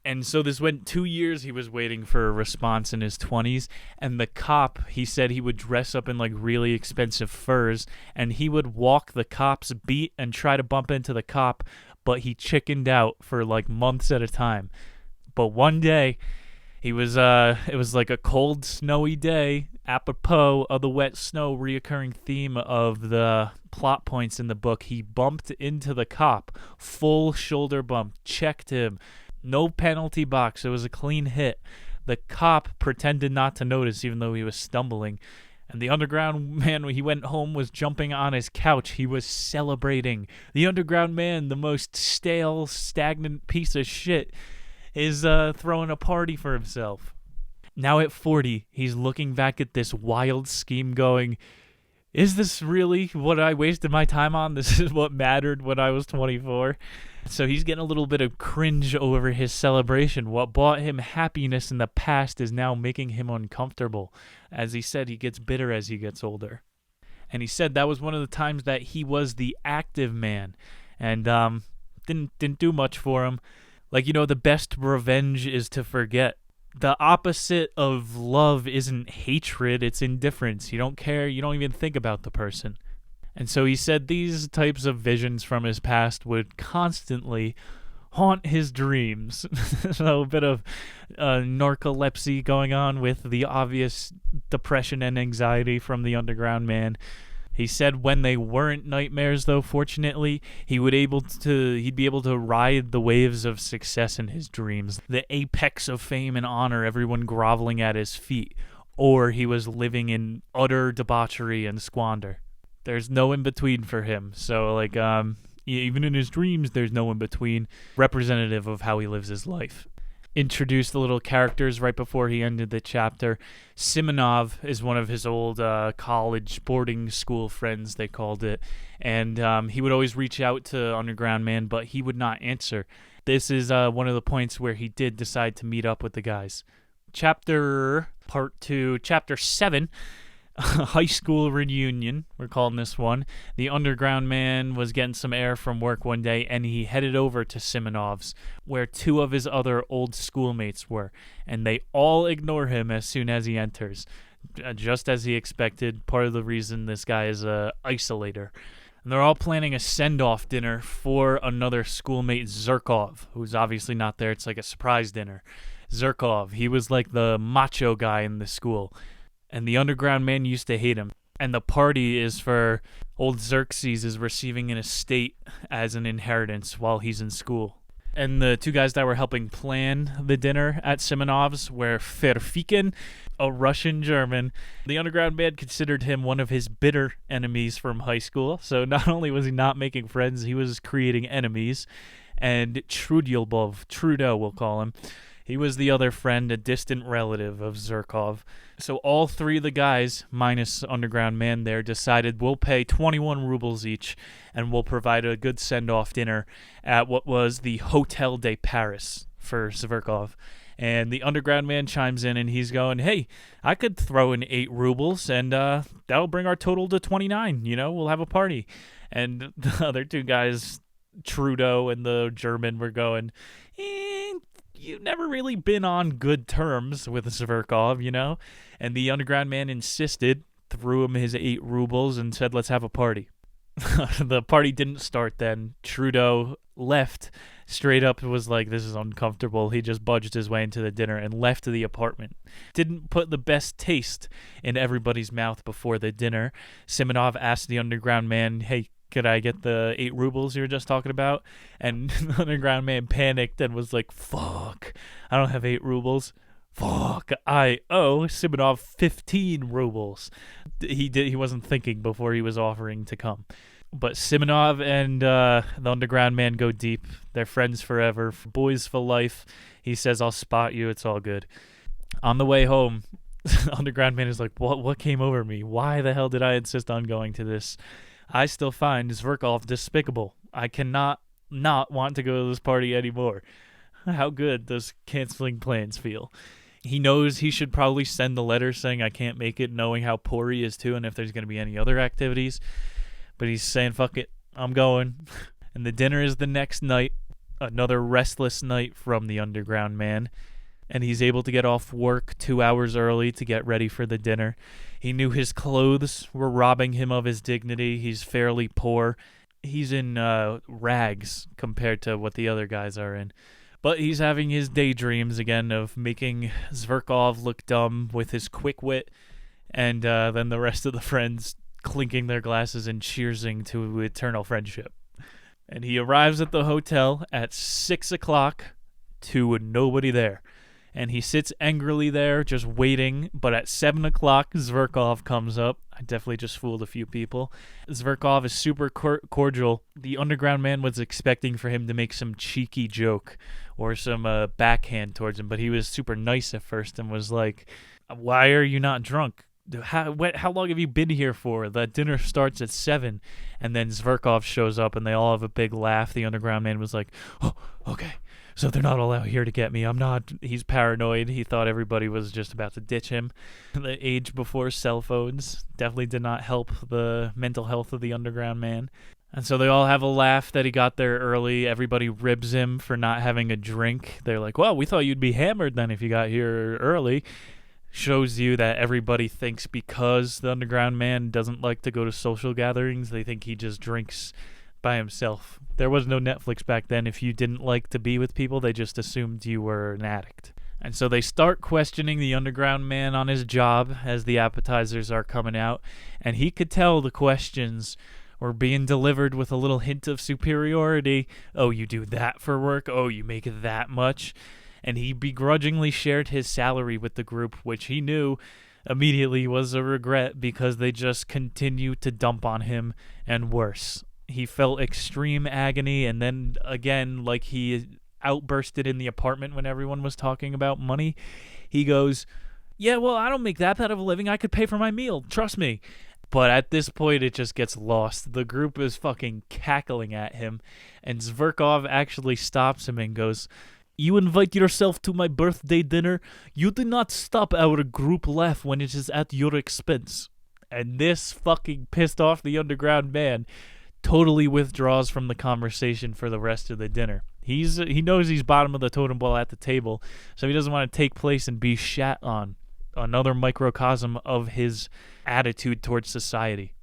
And so this went 2 years. He was waiting for a response in his 20s. And the cop, he said he would dress up in really expensive furs. And he would walk the cop's beat and try to bump into the cop. But he chickened out for months at a time. But one day, it was a cold, snowy day. Apropos of the wet snow, reoccurring theme of the plot points in the book. He bumped into the cop. Full shoulder bump. Checked him. No penalty box. It was a clean hit. The cop pretended not to notice even though he was stumbling. And the Underground Man, when he went home, was jumping on his couch. He was celebrating. The Underground Man, the most stale, stagnant piece of shit, is throwing a party for himself. Now at 40, he's looking back at this wild scheme going, is this really what I wasted my time on? This is what mattered when I was 24? So he's getting a little bit of cringe over his celebration. What brought him happiness in the past is now making him uncomfortable. As he said, he gets bitter as he gets older. And he said that was one of the times that he was the active man. And didn't do much for him. The best revenge is to forget. The opposite of love isn't hatred, it's indifference. You don't care, you don't even think about the person. And so he said these types of visions from his past would constantly haunt his dreams. So a bit of narcolepsy going on with the obvious depression and anxiety from the Underground Man. He said when they weren't nightmares, though, fortunately, he'd be able to ride the waves of success in his dreams, the apex of fame and honor, everyone groveling at his feet, or he was living in utter debauchery and squander. There's no in-between for him, so, even in his dreams, there's no in-between, representative of how he lives his life. Introduced the little characters right before he ended the chapter. Simonov is one of his old college boarding school friends, they called it. And he would always reach out to Underground Man, but he would not answer. This is one of the points where he did decide to meet up with the guys. Part 2, Chapter 7, high school reunion, we're calling this one. The Underground Man was getting some air from work one day, and he headed over to Simonov's, where 2 of his other old schoolmates were, and they all ignore him as soon as he enters. Just as he expected, part of the reason this guy is a isolator. And they're all planning a send-off dinner for another schoolmate, Zherkov, who's obviously not there. It's like a surprise dinner. Zherkov, he was like the macho guy in the school. And the Underground Man used to hate him. And the party is for old Xerxes is receiving an estate as an inheritance while he's in school. And the two guys that were helping plan the dinner at Simonov's were Verfiken, a Russian German. The underground man considered him one of his bitter enemies from high school. So not only was he not making friends, he was creating enemies. And Trudyelbov, Trudeau we'll call him, he was the other friend, a distant relative of Zherkov. So all three of the guys, minus Underground Man there, decided we'll pay 21 rubles each and we'll provide a good send-off dinner at what was the Hotel de Paris for Zherkov. And the Underground Man chimes in and he's going, hey, I could throw in 8 rubles and that'll bring our total to 29. We'll have a party. And the other two guys, Trudeau and the German, were going, you've never really been on good terms with Zherkov, And the Underground Man insisted, threw him his 8 rubles and said, let's have a party. The party didn't start then. Trudeau left straight up, was like, this is uncomfortable. He just budged his way into the dinner and left the apartment. Didn't put the best taste in everybody's mouth before the dinner. Simonov asked the Underground Man, hey, could I get the 8 rubles you were just talking about? And the Underground Man panicked and was like, fuck, I don't have 8 rubles. Fuck, I owe Simonov 15 rubles. He wasn't thinking before he was offering to come. But Simonov and the Underground Man go deep. They're friends forever, boys for life. He says, I'll spot you, it's all good. On the way home, the Underground Man is like, what came over me? Why the hell did I insist on going to this? I still find Zherkov despicable. I cannot not want to go to this party anymore. How good does canceling plans feel? He knows he should probably send the letter saying I can't make it, knowing how poor he is too, and if there's going to be any other activities. But he's saying, fuck it, I'm going. And the dinner is the next night, another restless night from the Underground Man. And he's able to get off work 2 hours early to get ready for the dinner. He knew his clothes were robbing him of his dignity. He's fairly poor. He's in rags compared to what the other guys are in. But he's having his daydreams again of making Zherkov look dumb with his quick wit, and then the rest of the friends clinking their glasses and cheersing to eternal friendship. And he arrives at the hotel at 6 o'clock to nobody there. And he sits angrily there just waiting, but at 7 o'clock, Zherkov comes up. I definitely just fooled a few people. Zherkov is super cordial. The Underground Man was expecting for him to make some cheeky joke or some backhand towards him, but he was super nice at first and was like, why are you not drunk? How long have you been here for? The dinner starts at 7. And then Zherkov shows up and they all have a big laugh. The Underground Man was like, oh, okay. So they're not all out here to get me. I'm not. He's paranoid. He thought everybody was just about to ditch him. The age before cell phones definitely did not help the mental health of the Underground Man. And so they all have a laugh that he got there early. Everybody ribs him for not having a drink. They're like, well, we thought you'd be hammered then if you got here early. Shows you that everybody thinks because the Underground Man doesn't like to go to social gatherings, they think he just drinks by himself. There was no Netflix back then. If you didn't like to be with people, they just assumed you were an addict. And so they start questioning the Underground Man on his job as the appetizers are coming out. And he could tell the questions were being delivered with a little hint of superiority. Oh, you do that for work? Oh, you make that much? And he begrudgingly shared his salary with the group, which he knew immediately was a regret because they just continued to dump on him and worse. He felt extreme agony, and then again, like he outbursted in the apartment when everyone was talking about money. He goes, yeah, well, I don't make that bad of a living. I could pay for my meal. Trust me. But at this point, it just gets lost. The group is fucking cackling at him, and Zherkov actually stops him and goes, you invite yourself to my birthday dinner. You do not stop our group laugh when it is at your expense. And this fucking pissed off the Underground Man. Totally withdraws from the conversation for the rest of the dinner. He knows he's bottom of the totem pole at the table, so he doesn't want to take place and be shat on. Another microcosm of his attitude towards society.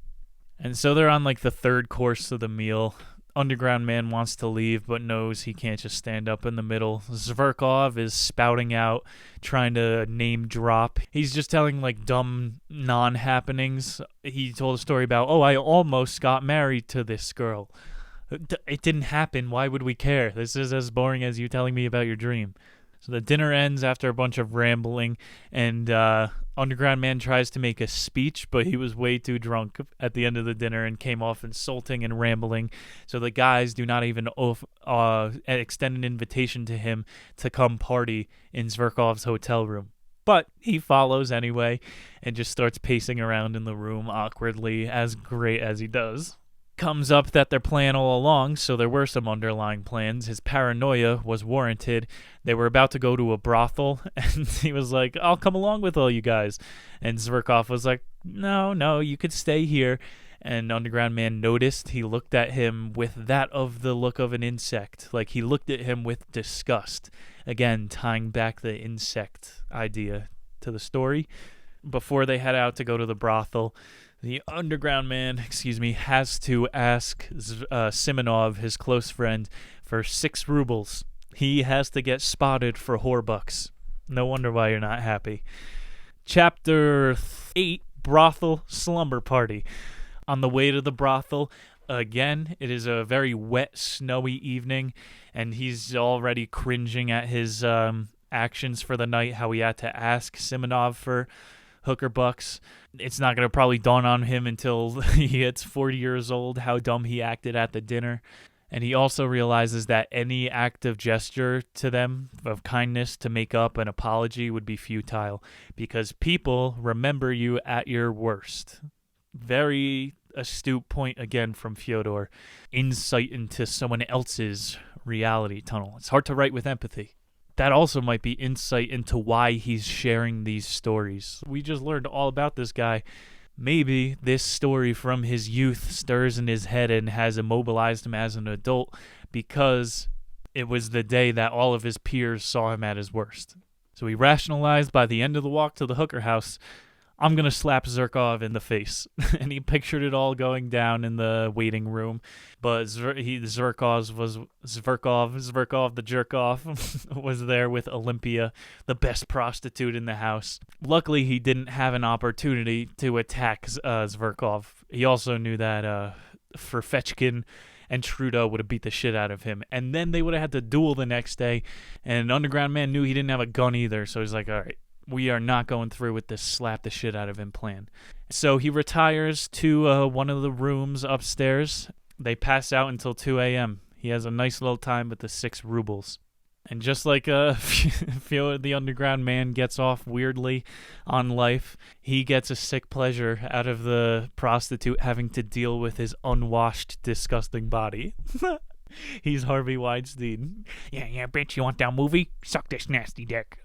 And so they're on like the third course of the meal. Underground Man wants to leave, but knows he can't just stand up in the middle. Zverkov is spouting out, trying to name drop. He's just telling, like, dumb non-happenings. He told a story about, I almost got married to this girl. It didn't happen. Why would we care? This is as boring as you telling me about your dream. So the dinner ends after a bunch of rambling, and Underground Man tries to make a speech, but he was way too drunk at the end of the dinner and came off insulting and rambling. So the guys do not even extend an invitation to him to come party in Zverkov's hotel room. But he follows anyway and just starts pacing around in the room awkwardly, as great as he does. Comes up that their plan all along, so there were some underlying plans. His paranoia was warranted. They were about to go to a brothel, and he was like, I'll come along with all you guys. And Zverkov was like, no, you could stay here. And Underground Man noticed. He looked at him with the look of an insect. Like, he looked at him with disgust. Again, tying back the insect idea to the story. Before they head out to go to the brothel, the Underground Man, has to ask Simonov, his close friend, for 6 rubles. He has to get spotted for whorebucks. No wonder why you're not happy. Chapter 8, Brothel Slumber Party. On the way to the brothel, again, it is a very wet, snowy evening, and he's already cringing at his actions for the night, how he had to ask Simonov for hooker bucks. It's not going to probably dawn on him until he hits 40 years old how dumb he acted at the dinner. And he also realizes that any act of gesture to them of kindness to make up an apology would be futile because people remember you at your worst. Very astute point again from Fyodor. Insight into someone else's reality tunnel. It's hard to write with empathy. That also might be insight into why he's sharing these stories. We just learned all about this guy. Maybe this story from his youth stirs in his head and has immobilized him as an adult because it was the day that all of his peers saw him at his worst. So he rationalized by the end of the walk to the hooker house, I'm going to slap Zverkov in the face. And he pictured it all going down in the waiting room. But Zverkov the jerk-off, was there with Olympia, the best prostitute in the house. Luckily, he didn't have an opportunity to attack Zverkov. He also knew that Ferfetchkin and Trudeau would have beat the shit out of him. And then they would have had to duel the next day. And Underground Man knew he didn't have a gun either. So he's like, all right, we are not going through with this slap the shit out of him plan. So he retires to one of the rooms upstairs. They pass out until 2 a.m. He has a nice little time with the 6 rubles. And just like the Underground Man gets off weirdly on life, he gets a sick pleasure out of the prostitute having to deal with his unwashed, disgusting body. He's Harvey Weinstein. Yeah, bitch, you want that movie? Suck this nasty dick.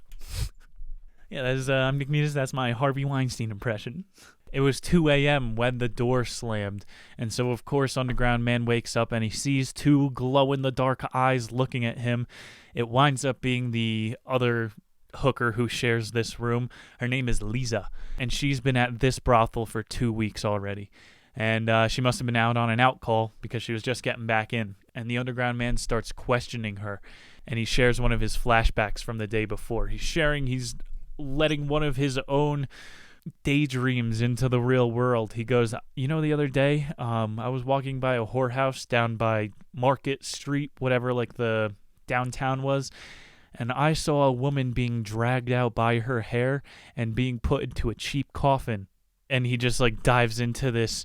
Yeah, I'm Nick Muniz. That's my Harvey Weinstein impression. It was 2 a.m. when the door slammed, and so of course Underground Man wakes up and he sees 2 glow-in-the-dark eyes looking at him. It winds up being the other hooker who shares this room. Her name is Lisa, and she's been at this brothel for 2 weeks already. And she must have been out on an out call because she was just getting back in. And the Underground Man starts questioning her, and he shares one of his flashbacks from the day before. He's letting one of his own daydreams into the real world. He goes, the other day, I was walking by a whorehouse down by Market Street, whatever like the downtown was, and I saw a woman being dragged out by her hair and being put into a cheap coffin. And he just like dives into this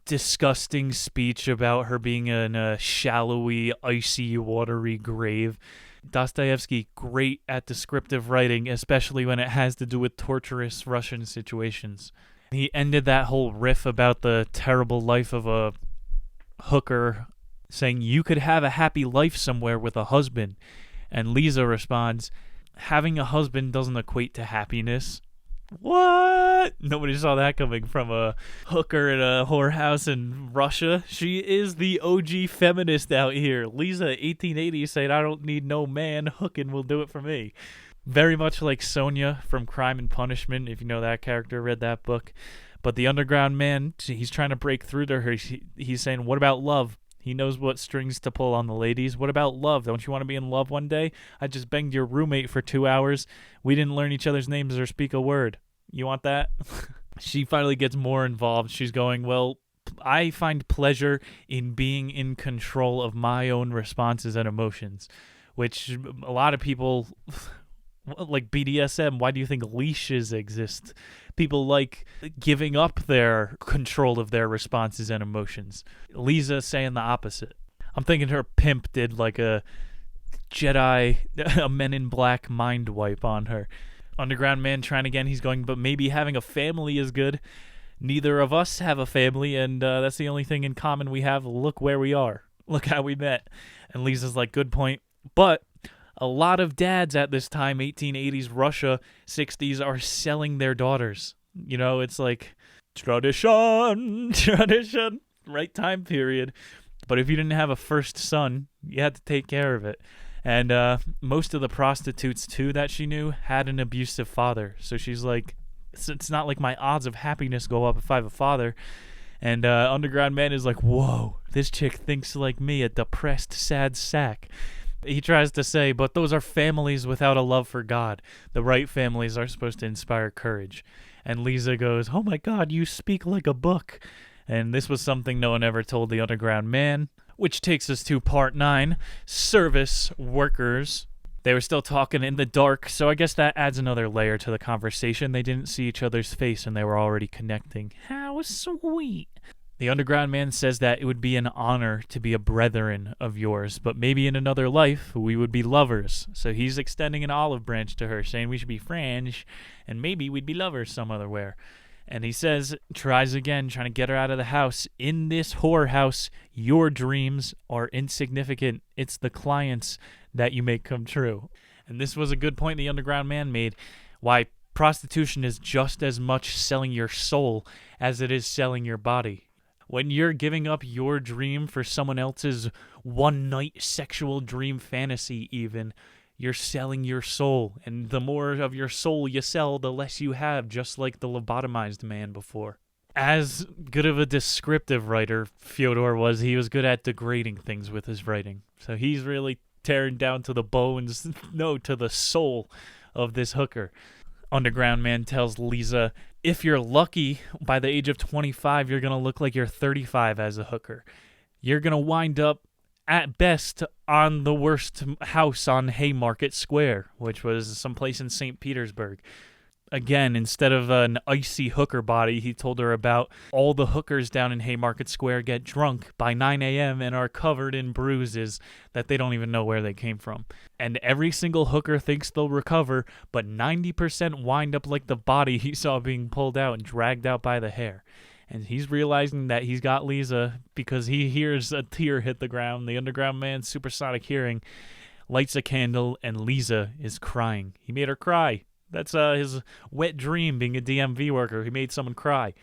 disgusting speech about her being in a shallowy, icy, watery grave. Dostoyevsky, great at descriptive writing, especially when it has to do with torturous Russian situations. He ended that whole riff about the terrible life of a hooker, saying, you could have a happy life somewhere with a husband. And Lisa responds, having a husband doesn't equate to happiness. What? Nobody saw that coming from a hooker in a whorehouse in Russia. She is the OG feminist out here. Lisa, 1880, said, I don't need no man. Hooking will do it for me. Very much like Sonia from Crime and Punishment, if you know that character, read that book. But the Underground Man, he's trying to break through to her. He's saying, what about love? He knows what strings to pull on the ladies. What about love? Don't you want to be in love one day? I just banged your roommate for 2 hours. We didn't learn each other's names or speak a word. You want that? She finally gets more involved. She's going, well, I find pleasure in being in control of my own responses and emotions, which a lot of people, like BDSM, why do you think leashes exist? People like giving up their control of their responses and emotions. Lisa saying the opposite. I'm thinking her pimp did like a Jedi, a Men in Black mind wipe on her. Underground Man trying again. He's going, but maybe having a family is good. Neither of us have a family, and that's the only thing in common we have. Look where we are. Look how we met. And Lisa's like, good point. But a lot of dads at this time, 1880s Russia, 60s, are selling their daughters. You know, it's like tradition, right time period. But if you didn't have a first son, you had to take care of it. And most of the prostitutes, too, that she knew had an abusive father. So she's like, it's not like my odds of happiness go up if I have a father. And Underground Man is like, whoa, this chick thinks like me, a depressed, sad sack. He tries to say, but those are families without a love for God. The right families are supposed to inspire courage. And Lisa goes, oh my God, you speak like a book. And this was something no one ever told the Underground Man, which takes us to part 9, service workers. They were still talking in the dark, so I guess that adds another layer to the conversation. They didn't see each other's face and they were already connecting. How sweet. The Underground Man says that it would be an honor to be a brethren of yours, but maybe in another life we would be lovers. So he's extending an olive branch to her, saying we should be friends, and maybe we'd be lovers some other where. And he says, tries again, trying to get her out of the house. In this whorehouse, your dreams are insignificant. It's the clients that you make come true. And this was a good point the Underground Man made. Why prostitution is just as much selling your soul as it is selling your body. When you're giving up your dream for someone else's one-night sexual dream fantasy even, you're selling your soul. And the more of your soul you sell, the less you have, just like the lobotomized man before. As good of a descriptive writer Fyodor was, he was good at degrading things with his writing. So he's really tearing down to the bones, no, to the soul of this hooker. Underground Man tells Lisa, if you're lucky, by the age of 25, you're going to look like you're 35 as a hooker. You're going to wind up, at best, on the worst house on Haymarket Square, which was someplace in St. Petersburg. Again, instead of an icy hooker body, he told her about all the hookers down in Haymarket Square get drunk by 9 a.m. and are covered in bruises that they don't even know where they came from. And every single hooker thinks they'll recover, but 90% wind up like the body he saw being pulled out and dragged out by the hair. And he's realizing that he's got Lisa because he hears a tear hit the ground. The Underground Man's supersonic hearing lights a candle, and Lisa is crying. He made her cry. That's his wet dream, being a DMV worker. He made someone cry.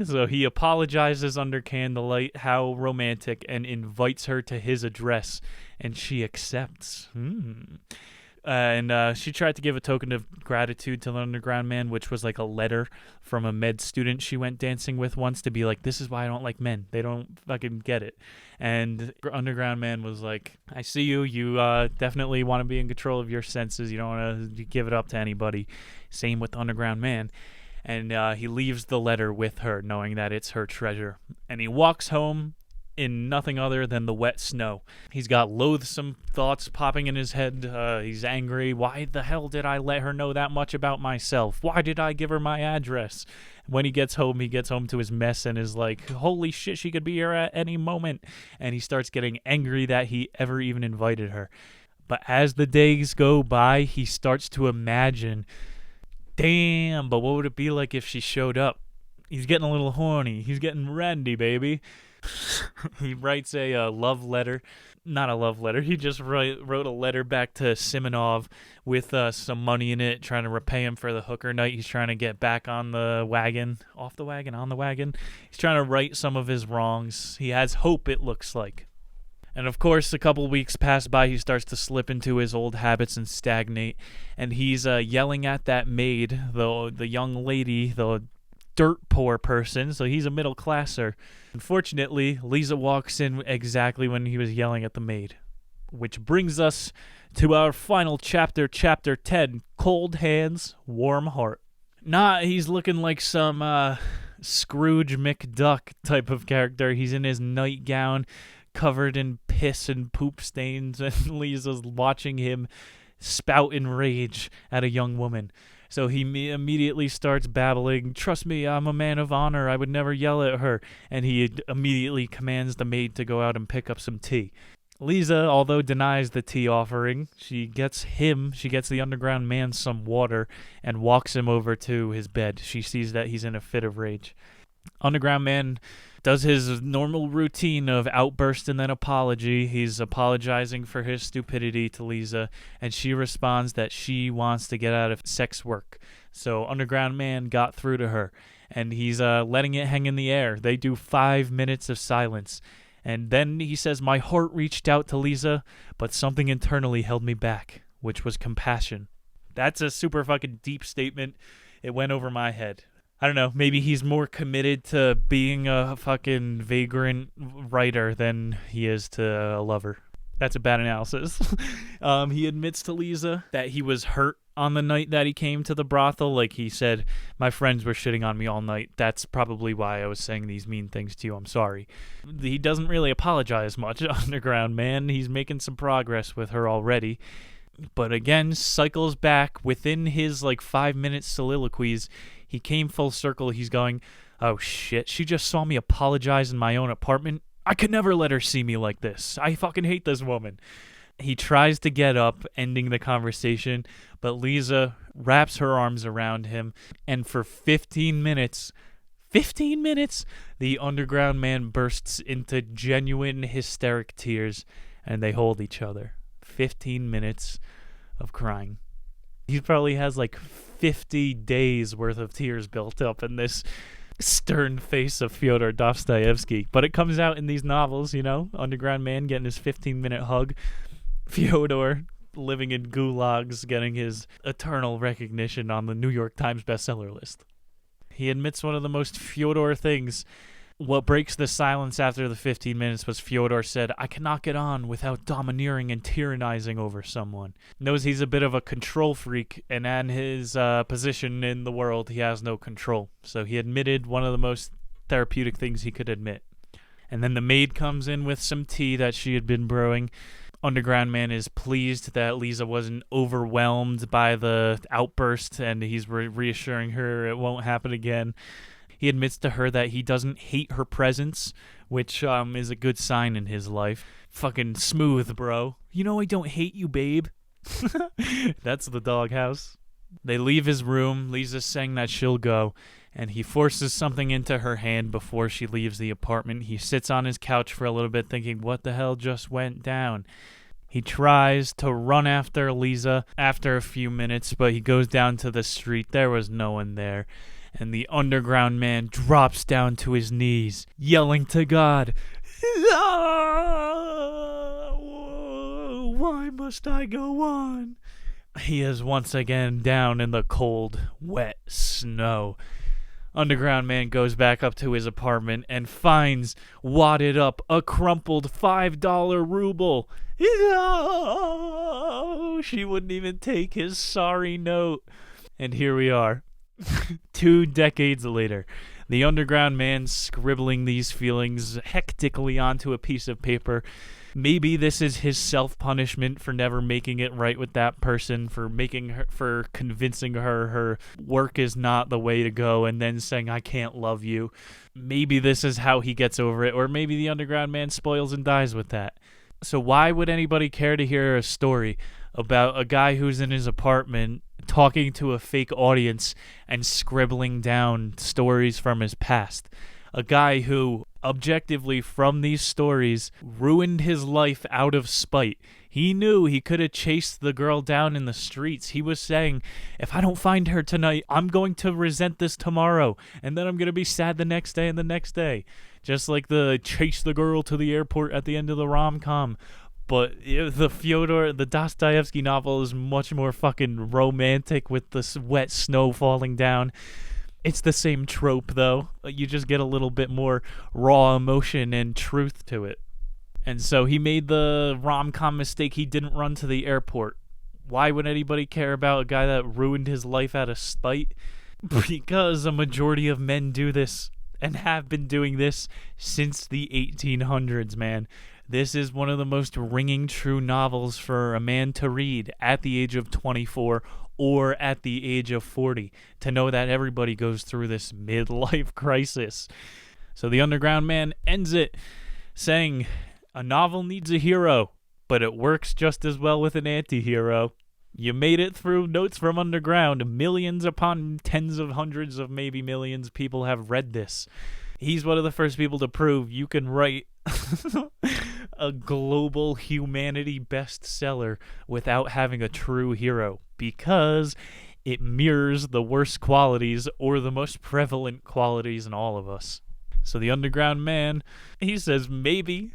So he apologizes under candlelight, how romantic, and invites her to his address, and she accepts. And she tried to give a token of gratitude to the Underground Man, which was like a letter from a med student she went dancing with once to be like, this is why I don't like men. They don't fucking get it. And Underground Man was like, I see you. You definitely want to be in control of your senses. You don't want to give it up to anybody. Same with the Underground Man. And he leaves the letter with her, knowing that it's her treasure. And he walks home in nothing other than the wet snow. He's got loathsome thoughts popping in his head. He's angry. Why the hell did I let her know that much about myself? Why did I give her my address? When he gets home to his mess and is like, holy shit, she could be here at any moment. And he starts getting angry that he ever even invited her. But as the days go by, he starts to imagine, damn, but what would it be like if she showed up? He's getting a little horny. He's getting randy, baby. He writes a love letter. Not a love letter. He just wrote a letter back to Simonov with some money in it, trying to repay him for the hooker night. He's trying to get back on the wagon. Off the wagon, on the wagon. He's trying to right some of his wrongs. He has hope, it looks like. And of course, a couple weeks pass by, he starts to slip into his old habits and stagnate. And he's yelling at that maid, the young lady, the dirt poor person, so he's a middle classer. Unfortunately, Lisa walks in exactly when he was yelling at the maid. Which brings us to our final chapter, Chapter 10, Cold Hands, Warm Heart. He's looking like some Scrooge McDuck type of character. He's in his nightgown, covered in piss and poop stains, and Lisa's watching him spout in rage at a young woman. So he immediately starts babbling, "Trust me, I'm a man of honor. I would never yell at her." And he immediately commands the maid to go out and pick up some tea. Lisa, although denies the tea offering, she gets the underground man some water and walks him over to his bed. She sees that he's in a fit of rage. Underground man does his normal routine of outburst and then apology. He's apologizing for his stupidity to Lisa, and she responds that she wants to get out of sex work. So Underground man got through to her, and he's letting it hang in the air. They do 5 minutes of silence. And then he says, "My heart reached out to Lisa, but something internally held me back, which was compassion." That's a super fucking deep statement. It went over my head. I don't know, maybe he's more committed to being a fucking vagrant writer than he is to a lover. That's a bad analysis. He admits to Lisa that he was hurt on the night that he came to the brothel. Like he said, "My friends were shitting on me all night. That's probably why I was saying these mean things to you. I'm sorry." He doesn't really apologize much, Underground man. He's making some progress with her already. But again, cycles back within his 5-minute soliloquies. He came full circle. He's going, "Oh shit, she just saw me apologize in my own apartment. I could never let her see me like this. I fucking hate this woman." He tries to get up, ending the conversation, but Lisa wraps her arms around him, and for 15 minutes, the Underground man bursts into genuine hysteric tears, and they hold each other. 15 minutes of crying. He probably has 50 days worth of tears built up in this stern face of Fyodor Dostoyevsky. But it comes out in these novels, Underground man getting his 15-minute hug. Fyodor living in gulags, getting his eternal recognition on the New York Times bestseller list. He admits one of the most Fyodor things. What breaks the silence after the 15 minutes was Fyodor said, "I cannot get on without domineering and tyrannizing over someone." Knows he's a bit of a control freak, and in his position in the world, he has no control. So he admitted one of the most therapeutic things he could admit. And then the maid comes in with some tea that she had been brewing. Underground man is pleased that Lisa wasn't overwhelmed by the outburst, and he's reassuring her it won't happen again. He admits to her that he doesn't hate her presence, which is a good sign in his life. Fucking smooth, bro. "You know I don't hate you, babe." That's the doghouse. They leave his room. Lisa's saying that she'll go, and he forces something into her hand before she leaves the apartment. He sits on his couch for a little bit thinking, what the hell just went down? He tries to run after Lisa after a few minutes, but he goes down to the street. There was no one there. And the Underground man drops down to his knees, yelling to God, "Why must I go on?" He is once again down in the cold, wet snow. Underground man goes back up to his apartment and finds, wadded up, a crumpled $5 ruble. Oh, she wouldn't even take his sorry note. And here we are. 2 decades later, the Underground man scribbling these feelings hectically onto a piece of paper. Maybe this is his self-punishment for never making it right with that person, for convincing her work is not the way to go, and then saying, "I can't love you." Maybe this is how he gets over it, or maybe the Underground man spoils and dies with that. So why would anybody care to hear a story about a guy who's in his apartment talking to a fake audience and scribbling down stories from his past? A guy who, objectively from these stories, ruined his life out of spite. He knew he could have chased the girl down in the streets. He was saying, "If I don't find her tonight, I'm going to resent this tomorrow, and then I'm going to be sad the next day and the next day." Just like the chase the girl to the airport at the end of the rom-com. But the Dostoyevsky novel is much more fucking romantic with the wet snow falling down. It's the same trope, though. You just get a little bit more raw emotion and truth to it. And so he made the rom-com mistake. He didn't run to the airport. Why would anybody care about a guy that ruined his life out of spite? Because a majority of men do this and have been doing this since the 1800s, man. This is one of the most ringing true novels for a man to read at the age of 24 or at the age of 40, to know that everybody goes through this midlife crisis. So the Underground Man ends it saying, a novel needs a hero, but it works just as well with an anti-hero. You made it through Notes from Underground. Millions upon tens of hundreds of maybe millions of people have read this. He's one of the first people to prove you can write a global humanity bestseller without having a true hero, because it mirrors the worst qualities or the most prevalent qualities in all of us. So the Underground Man, he says maybe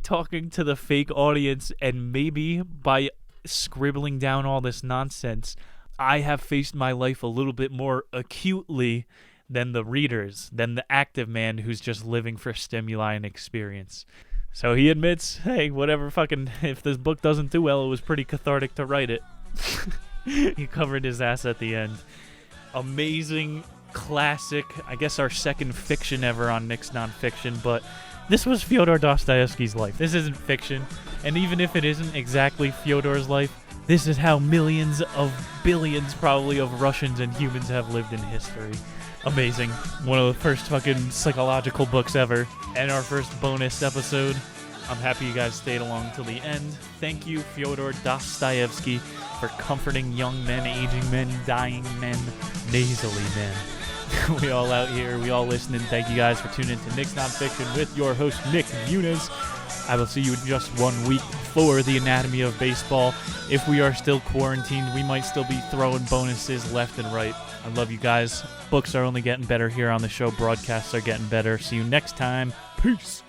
talking to the fake audience and maybe by scribbling down all this nonsense, I have faced my life a little bit more acutely than the readers, than the active man who's just living for stimuli and experience. So he admits, hey, whatever if this book doesn't do well, it was pretty cathartic to write it. He covered his ass at the end. Amazing, classic, I guess our second fiction ever on Nick's Nonfiction, but this was Fyodor Dostoyevsky's life. This isn't fiction, and even if it isn't exactly Fyodor's life, this is how millions of billions probably of Russians and humans have lived in history. Amazing. One of the first fucking psychological books ever. And our first bonus episode. I'm happy you guys stayed along till the end. Thank you, Fyodor Dostoyevsky, for comforting young men, aging men, dying men, nasally men. We all out here, we all listening. Thank you guys for tuning in to Nick's Nonfiction with your host, Nick Muniz. I will see you in just 1 week for the Anatomy of Baseball. If we are still quarantined, we might still be throwing bonuses left and right. I love you guys. Books are only getting better here on the show. Broadcasts are getting better. See you next time. Peace.